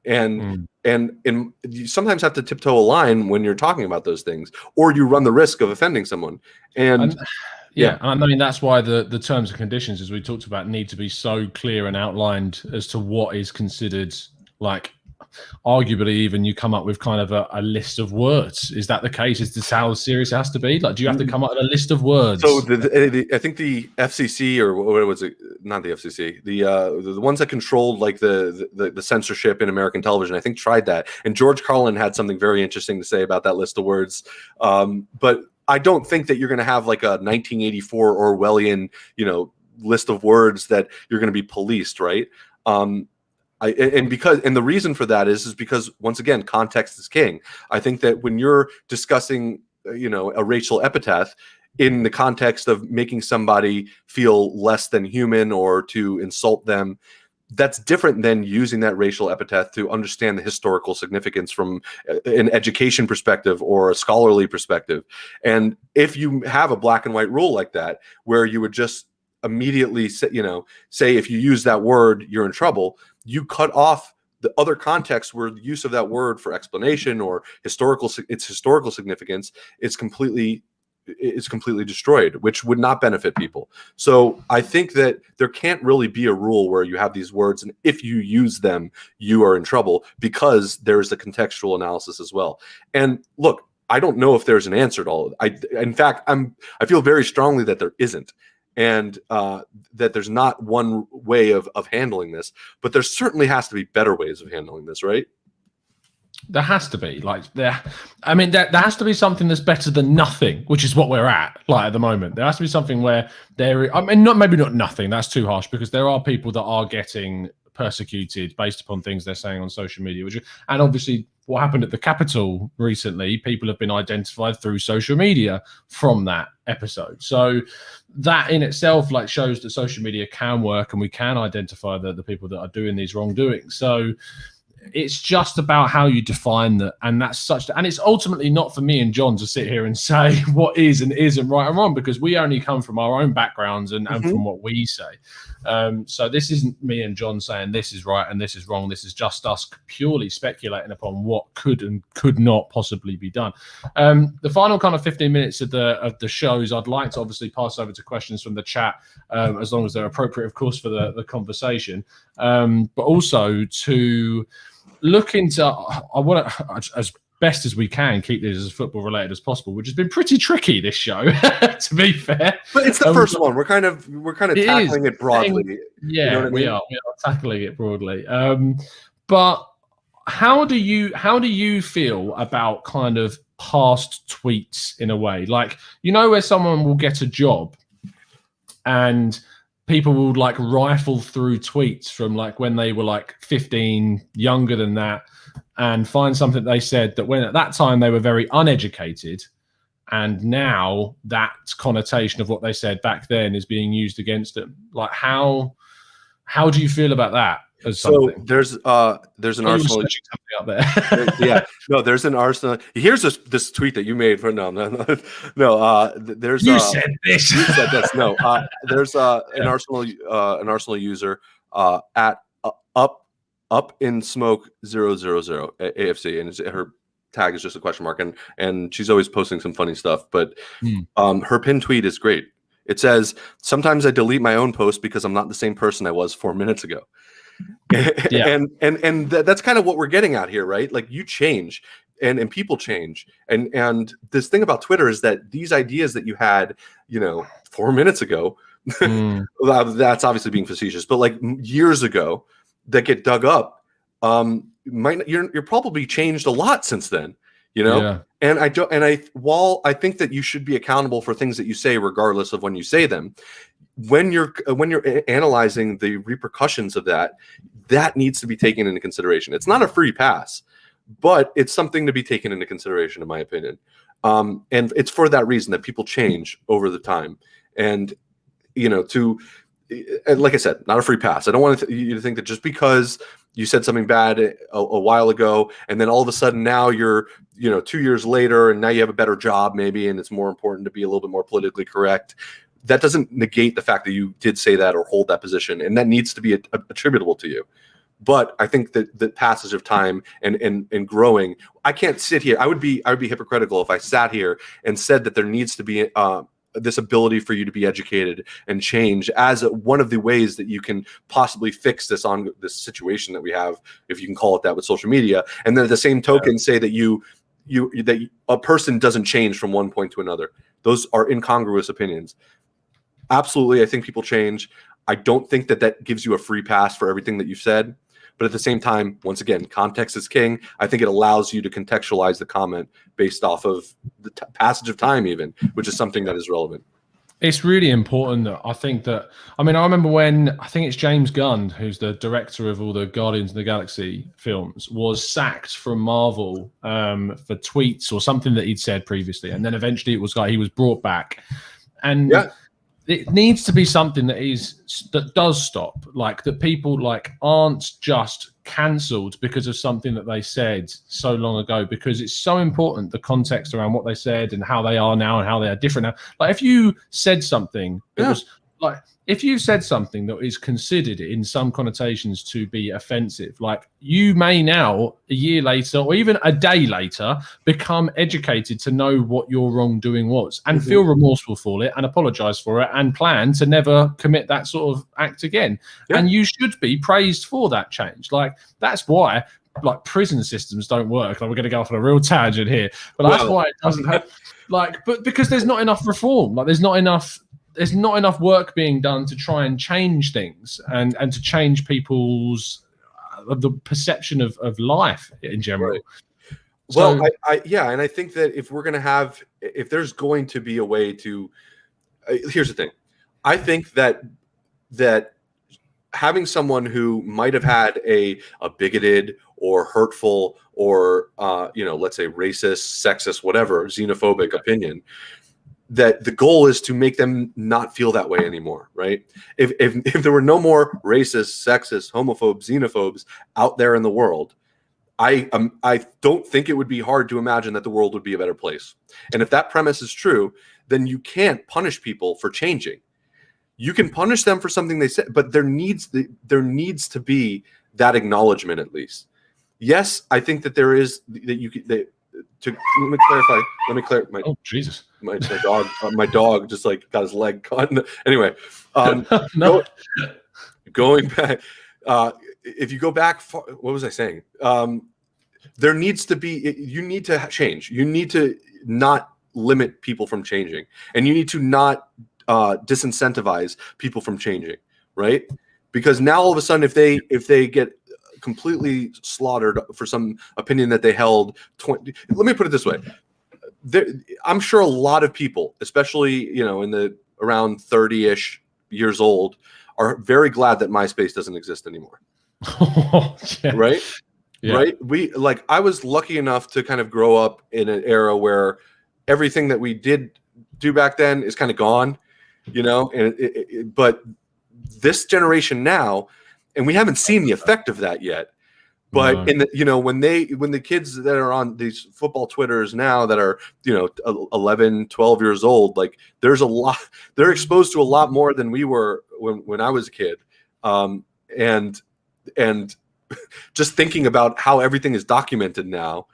And you sometimes have to tiptoe a line when you're talking about those things, or you run the risk of offending someone. And I mean, that's why the terms and conditions, as we talked about, need to be so clear and outlined as to what is considered, like, arguably even you come up with kind of a list of words. Is that the case? Is this how serious it has to be? Like, do you have to come up with a list of words? So I think the FCC, or what was it? Not the FCC. The ones that controlled like the censorship in American television, I think, tried that. And George Carlin had something very interesting to say about that list of words. But I don't think that you're going to have like a 1984 Orwellian, list of words that you're going to be policed, right? And the reason for that is because, once again, context is king. I think that when you're discussing, a racial epithet in the context of making somebody feel less than human or to insult them, that's different than using that racial epithet to understand the historical significance from an education perspective or a scholarly perspective. And if you have a black and white rule like that, where you would just immediately say if you use that word, you're in trouble, you cut off the other context where the use of that word for explanation or its historical significance is completely destroyed, which would not benefit people. So I think that there can't really be a rule where you have these words, and if you use them, you are in trouble, because there is a contextual analysis as well. And look, I don't know if there's an answer to all of it. In fact, I feel very strongly that there isn't, and that there's not one way of handling this, but there certainly has to be better ways of handling this, right? There has to be there has to be something that's better than nothing, which is what we're at the moment. There has to be something where maybe not nothing, that's too harsh, because there are people that are getting persecuted based upon things they're saying on social media, and obviously what happened at the Capitol recently, people have been identified through social media from that episode. So that in itself shows that social media can work, and we can identify the people that are doing these wrongdoings. So it's just about how you define that, and and it's ultimately not for me and John to sit here and say what is and isn't right and wrong, because we only come from our own backgrounds and from what we say. So this isn't me and John saying this is right and this is wrong. This is just us purely speculating upon what could and could not possibly be done. The final kind of 15 minutes of the shows, I'd like to obviously pass over to questions from the chat, as long as they're appropriate, of course, for the conversation, but also to look into, I want to, as best as we can, keep this as football related as possible, which has been pretty tricky this show, to be fair. But it's the first one. We're kind of tackling it broadly. Yeah, you know we are tackling it broadly. But how do you feel about kind of past tweets in a way? Where someone will get a job and people will rifle through tweets from when they were 15, younger than that, and find something they said that when at that time they were very uneducated, and now that connotation of what they said back then is being used against them. How do you feel about that? So there's an Arsenal up there. Yeah, no, there's an Arsenal. Here's this tweet that you made for there's you said this. You said this. No, there's an Arsenal user at up in smoke 000 AFC, and her tag is just a question mark, and she's always posting some funny stuff. But her pinned tweet is great. It says, "Sometimes I delete my own post because I'm not the same person I was 4 minutes ago." Yeah. and that's kind of what we're getting at here, right? You change, and people change, and this thing about Twitter is that these ideas that you had 4 minutes ago, that's obviously being facetious, but years ago, that get dug up, you're probably changed a lot since then, Yeah. And while I think that you should be accountable for things that you say regardless of when you say them, when you're analyzing the repercussions of that needs to be taken into consideration. It's not a free pass, but it's something to be taken into consideration, in my opinion. And it's for that reason that people change over the time. And, like I said, not a free pass. I don't want you to think that just because you said something bad a while ago, and then all of a sudden now you're, 2 years later, and now you have a better job maybe, and it's more important to be a little bit more politically correct. That doesn't negate the fact that you did say that or hold that position, and that needs to be attributable to you. But I think that the passage of time and growing, I can't sit here. I would be hypocritical if I sat here and said that there needs to be this ability for you to be educated and change as one of the ways that you can possibly fix this situation that we have, if you can call it that, with social media. And then at the same token, say that that a person doesn't change from one point to another. Those are incongruous opinions. Absolutely, I think people change. I don't think that gives you a free pass for everything that you've said. But at the same time, once again, context is king. I think it allows you to contextualize the comment based off of the passage of time, even, which is something that is relevant. It's really important that I remember when, I think it's James Gunn, who's the director of all the Guardians of the Galaxy films, was sacked from Marvel for tweets or something that he'd said previously. And then eventually it was he was brought back. And it needs to be something that does stop, that people aren't just cancelled because of something that they said so long ago, because it's so important, the context around what they said and how they are now and how they are different now. If you said something that was if you said something that is considered in some connotations to be offensive, you may now, a year later or even a day later, become educated to know what your wrongdoing was and feel remorseful for it and apologize for it and plan to never commit that sort of act again. And you should be praised for that change. That's why like prison systems don't work. Like we're going to go off on a real tangent here, but that's why it doesn't have but because there's not enough reform. Like there's not enough work being done to try and change things and to change people's the perception of life in general. Right. Well, and I think that if there's going to be a way to, here's the thing. I think that having someone who might have had a bigoted or hurtful or, let's say racist, sexist, whatever, xenophobic opinion, that the goal is to make them not feel that way anymore, right? If there were no more racist, sexist, homophobes, xenophobes out there in the world, I don't think it would be hard to imagine that the world would be a better place. And if that premise is true, then you can't punish people for changing. You can punish them for something they said, but there needs to be that acknowledgement at least. Yes, I think that there is that you could. Let me clarify. Oh Jesus! My dog just like got his leg caught. Anyway, no. Going back. If you go back, what was I saying? There needs to be. You need to change. You need to not limit people from changing, and you need to not disincentivize people from changing, right? Because now all of a sudden, if they get completely slaughtered for some opinion that they held, let me put it this way: I'm sure a lot of people, especially in the around 30-ish years old, are very glad that MySpace doesn't exist anymore. Yeah. Right? Yeah. Right? I was lucky enough to kind of grow up in an era where everything that we did do back then is kind of gone, but this generation now, and we haven't seen the effect of that yet. But when the kids that are on these football Twitters now that are 11, 12 years old, like there's a lot, they're exposed to a lot more than we were when I was a kid, and just thinking about how everything is documented now,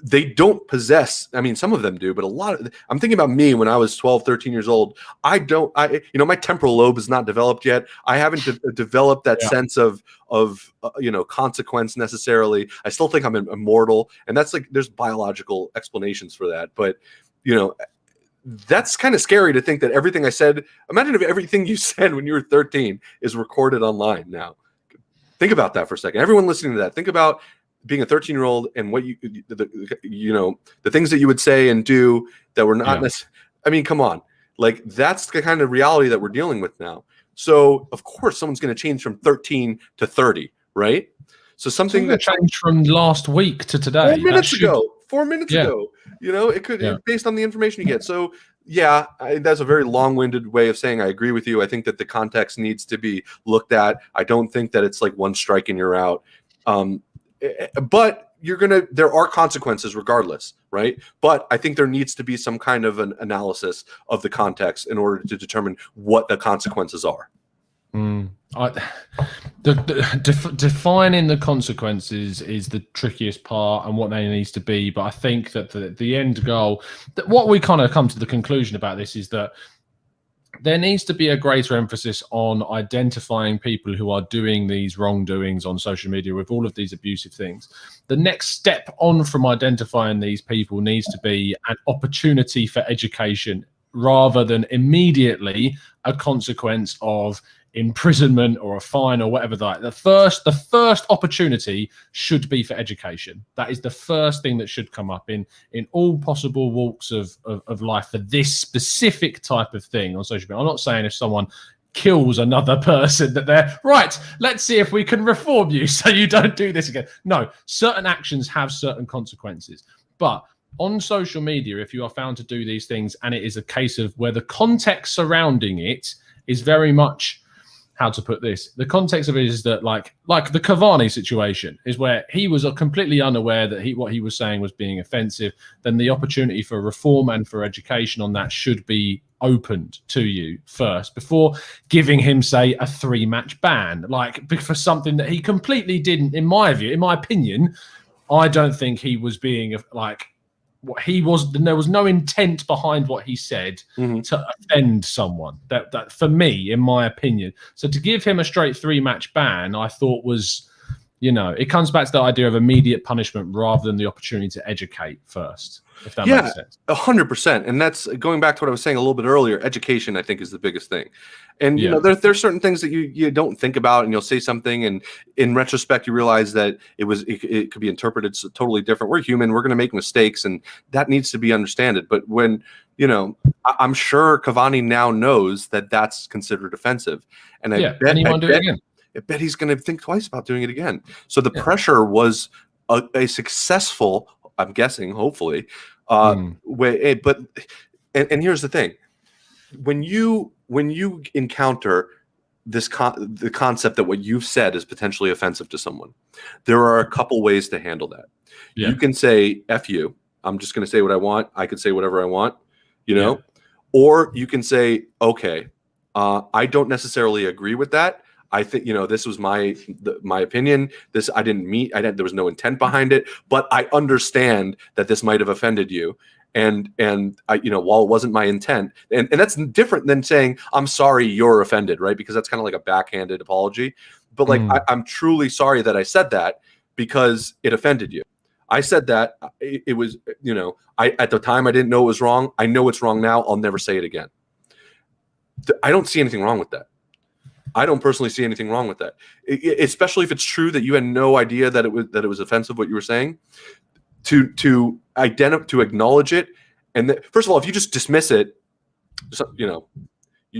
they don't possess, I mean, some of them do, but I'm thinking about me when I was 12, 13 years old. My temporal lobe is not developed yet. I haven't developed that sense of consequence necessarily. I still think I'm immortal, and that's there's biological explanations for that. But, that's kind of scary to think that everything I said, imagine if everything you said when you were 13 is recorded online now. Think about that for a second. Everyone listening to that, think about being a 13-year-old and what the things that you would say and do that were not necessarily, I mean, come on. That's the kind of reality that we're dealing with now. So of course someone's going to change from 13 to 30, right? So something that changed from last week to today. 4 minutes ago, it could, based on the information you get. So that's a very long-winded way of saying I agree with you. I think that the context needs to be looked at. I don't think that it's like one strike and you're out. But there are consequences regardless, right? But I think there needs to be some kind of an analysis of the context in order to determine what the consequences are. Defining the consequences is the trickiest part and what they needs to be. But I think that the end goal, what we kind of come to the conclusion about this is that there needs to be a greater emphasis on identifying people who are doing these wrongdoings on social media with all of these abusive things. The next step on from identifying these people needs to be an opportunity for education rather than immediately a consequence of imprisonment or a fine or whatever. The first opportunity should be for education. That is the first thing that should come up in all possible walks of life for this specific type of thing on social media. I'm not saying if someone kills another person that they're right, let's see if we can reform you so you don't do this again. No, certain actions have certain consequences, but on social media, if you are found to do these things and it is a case of where the context surrounding it is very much, how to put this, the context of it is that like the Cavani situation is where he was completely unaware that what he was saying was being offensive, then the opportunity for reform and for education on that should be opened to you first before giving him, say, a 3-match ban, for something that he completely didn't, in my view, in my opinion. I don't think he was being what he was. There was no intent behind what he said to offend someone. That for me, in my opinion. So to give him a straight 3-match ban, I thought was You know, it comes back to the idea of immediate punishment rather than the opportunity to educate first, if that makes sense. 100%. And that's going back to what I was saying a little bit earlier. Education, I think, is the biggest thing. And, you know, there's certain things that you don't think about, and you'll say something, and in retrospect, you realize that it could be interpreted totally different. We're human. We're going to make mistakes, and that needs to be understood. But when, you know, I'm sure Cavani now knows that that's considered offensive. And I bet he's going to think twice about doing it again. So the pressure was a successful, I'm guessing, hopefully. Way, but here's the thing: when you encounter the concept that what you've said is potentially offensive to someone, there are a couple ways to handle that. You can say "F you." I'm just going to say what I want. I could say whatever I want, you know, or you can say, "Okay, I don't necessarily agree with that. I think, you know, this was my opinion. This I didn't meet. There was no intent behind it, but I understand that this might have offended you. And I, you know, while it wasn't my intent, and that's different than saying I'm sorry you're offended, right? Because that's kind of like a backhanded apology. But like I'm truly sorry that I said that because it offended you. I said that it was, you know, at the time I didn't know it was wrong. I know it's wrong now. I'll never say it again. I don't see anything wrong with that. I don't personally see anything wrong with that, especially if it's true that you had no idea that it was offensive what you were saying. To acknowledge it, and first of all, if you just dismiss it, you know,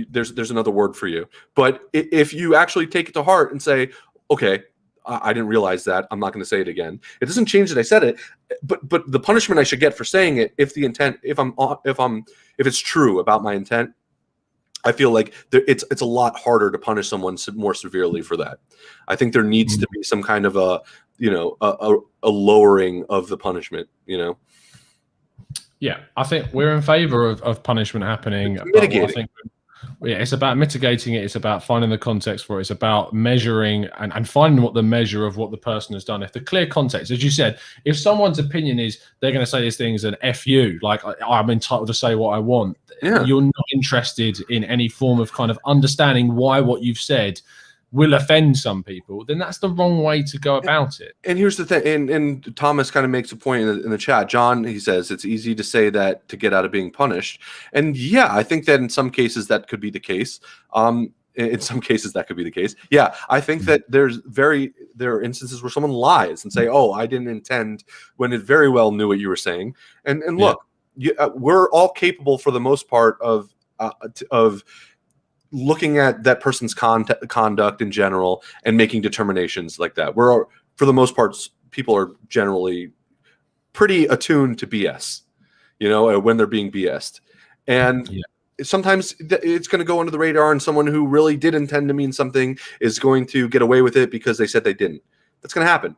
there's another word for you. But if you actually take it to heart and say, okay, I didn't realize that, I'm not going to say it again. It doesn't change that I said it, but the punishment I should get for saying it, if it's true about my intent, I feel like it's a lot harder to punish someone more severely for that. I think there needs to be some kind of a lowering of the punishment, you know? Yeah, I think we're in favor of punishment happening. Mitigating. It's about mitigating it. It's about finding the context for it. It's about measuring and finding what the measure of what the person has done. If the clear context, as you said, if someone's opinion is they're going to say these things and F you, like I'm entitled to say what I want, you're not interested in any form of kind of understanding why what you've said will offend some people, then that's the wrong way to go about it. And here's the thing, and Thomas kind of makes a point in the chat. John, he says, it's easy to say that to get out of being punished. And yeah, I think that in some cases that could be the case. In some cases that could be the case. Yeah, I think that there are instances where someone lies and say, oh, I didn't intend, when it very well knew what you were saying. And look, we're all capable for the most part of looking at that person's conduct in general and making determinations like that. For the most part, people are generally pretty attuned to BS, you know, when they're being BS'd. And sometimes it's going to go under the radar, and someone who really did intend to mean something is going to get away with it because they said they didn't. That's going to happen.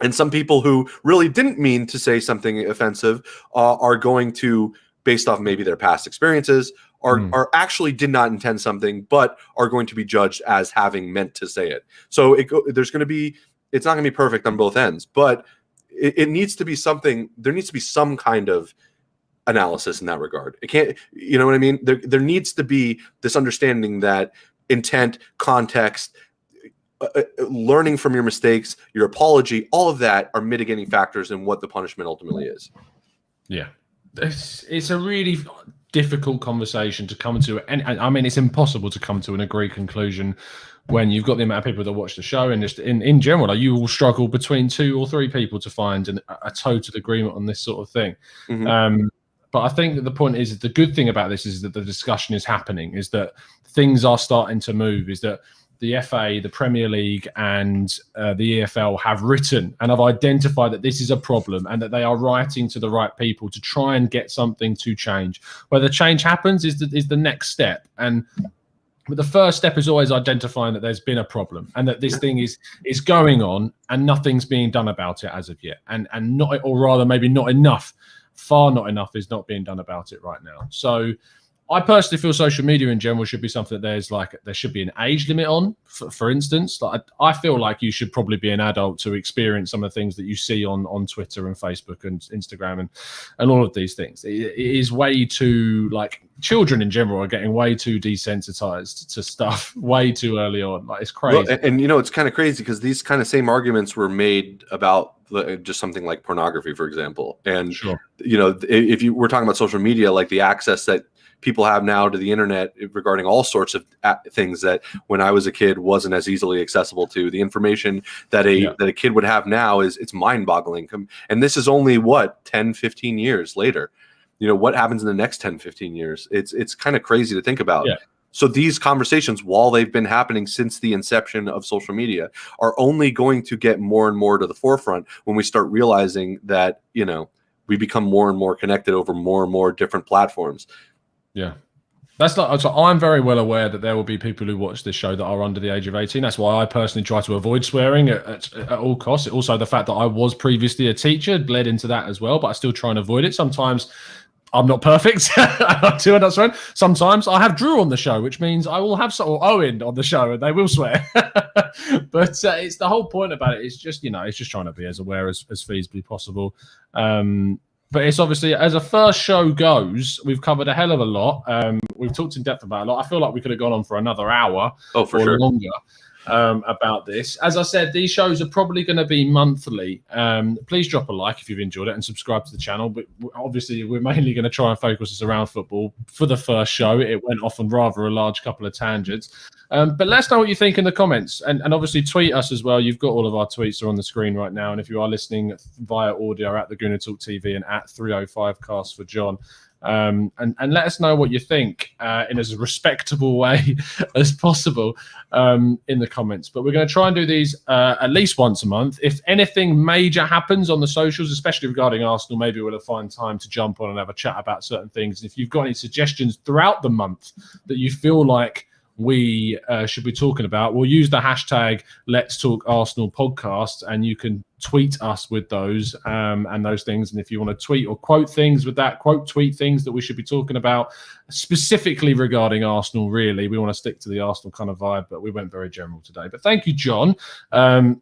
And some people who really didn't mean to say something offensive are going to, based off maybe their past experiences, are actually did not intend something, but are going to be judged as having meant to say it. So it's not going to be perfect on both ends, but it needs to be something. There needs to be some kind of analysis in that regard. It can't, you know what I mean? There needs to be this understanding that intent, context, learning from your mistakes, your apology, all of that are mitigating factors in what the punishment ultimately is. Yeah. It's a really difficult conversation to come to, and I mean, it's impossible to come to an agreed conclusion when you've got the amount of people that watch the show, and just in general, you will struggle between 2 or 3 people to find a total agreement on this sort of thing. But I think that the point is, the good thing about this is that the discussion is happening, is that things are starting to move, is that the FA, the Premier League, and the EFL have written and have identified that this is a problem, and that they are writing to the right people to try and get something to change. Whether change happens is the next step. But the first step is always identifying that there's been a problem and that this thing is going on and nothing's being done about it as of yet. And not, or rather maybe not enough, far not enough is not being done about it right now. So I personally feel social media in general should be something that there should be an age limit on. For instance, like I feel like you should probably be an adult to experience some of the things that you see on Twitter and Facebook and Instagram and all of these things. It is way too, like, children in general are getting way too desensitized to stuff way too early on. Like, it's crazy. Well, and it's kind of crazy because these kind of same arguments were made about just something like pornography, for example. And sure. If you were talking about social media, like the access that people have now to the internet regarding all sorts of things that when I was a kid wasn't as easily accessible to, the information that a kid would have now it's mind-boggling. And this is only 10, 15 years later. What happens in the next 10, 15 years? It's kind of crazy to think about. Yeah. So these conversations, while they've been happening since the inception of social media, are only going to get more and more to the forefront when we start realizing that, we become more and more connected over more and more different platforms. Yeah. So I'm very well aware that there will be people who watch this show that are under the age of 18. That's why I personally try to avoid swearing at all costs. Also, the fact that I was previously a teacher bled into that as well, but I still try and avoid it. Sometimes I'm not perfect. I do end up swearing. Sometimes I have Drew on the show, which means I will have or Owen on the show, and they will swear. But it's the whole point about it. It's just it's just trying to be as aware as feasibly possible. But it's obviously, as a first show goes, we've covered a hell of a lot. We've talked in depth about a lot. I feel like we could have gone on for another hour or sure. longer about this. As I said, these shows are probably going to be monthly. Please drop a like if you've enjoyed it and subscribe to the channel. But obviously, we're mainly going to try and focus this around football. For the first show, it went off on rather a large couple of tangents. But let us know what you think in the comments. And obviously, tweet us as well. You've got all of our tweets are on the screen right now. And if you are listening via audio, at the Gooner Talk TV and at 305cast for John. And let us know what you think in as respectable way as possible in the comments. But we're going to try and do these at least once a month. If anything major happens on the socials, especially regarding Arsenal, maybe we'll find time to jump on and have a chat about certain things. If you've got any suggestions throughout the month that you feel like we should be talking about, we'll use the hashtag Let's Talk Arsenal podcast, and you can tweet us with those and those things. And if you want to tweet or quote things with that, tweet things that we should be talking about specifically regarding Arsenal. Really, we want to stick to the Arsenal kind of vibe, but we went very general today. But thank you, John,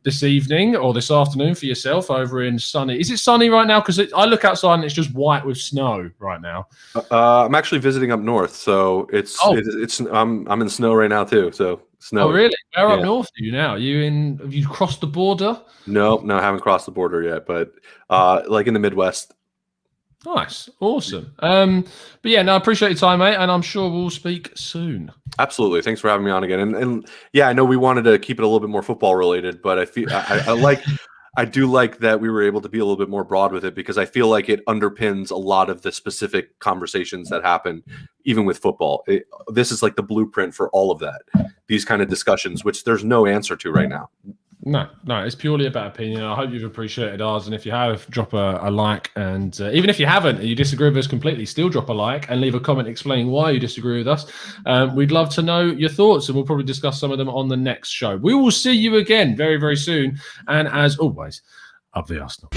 this evening or this afternoon for yourself over in sunny. Is it sunny right now? Because I look outside and it's just white with snow right now. I'm actually visiting up north, so it's I'm in snow right now too. So snow. Oh, really? Where up north are you now? Have you crossed the border? No, I haven't crossed the border yet, but like in the Midwest. Nice. Awesome. But yeah, no, I appreciate your time, mate, and I'm sure we'll speak soon. Absolutely. Thanks for having me on again. And yeah, I know we wanted to keep it a little bit more football related, but I feel I do like that we were able to be a little bit more broad with it, because I feel like it underpins a lot of the specific conversations that happen, even with football. This is like the blueprint for all of that. These kind of discussions, which there's no answer to right now. No, it's purely about opinion. I hope you've appreciated ours, and if you have, drop a like. And even if you haven't and you disagree with us completely, still drop a like and leave a comment explaining why you disagree with us. We'd love to know your thoughts, and we'll probably discuss some of them on the next show. We will see you again very, very soon. And as always, up the Arsenal.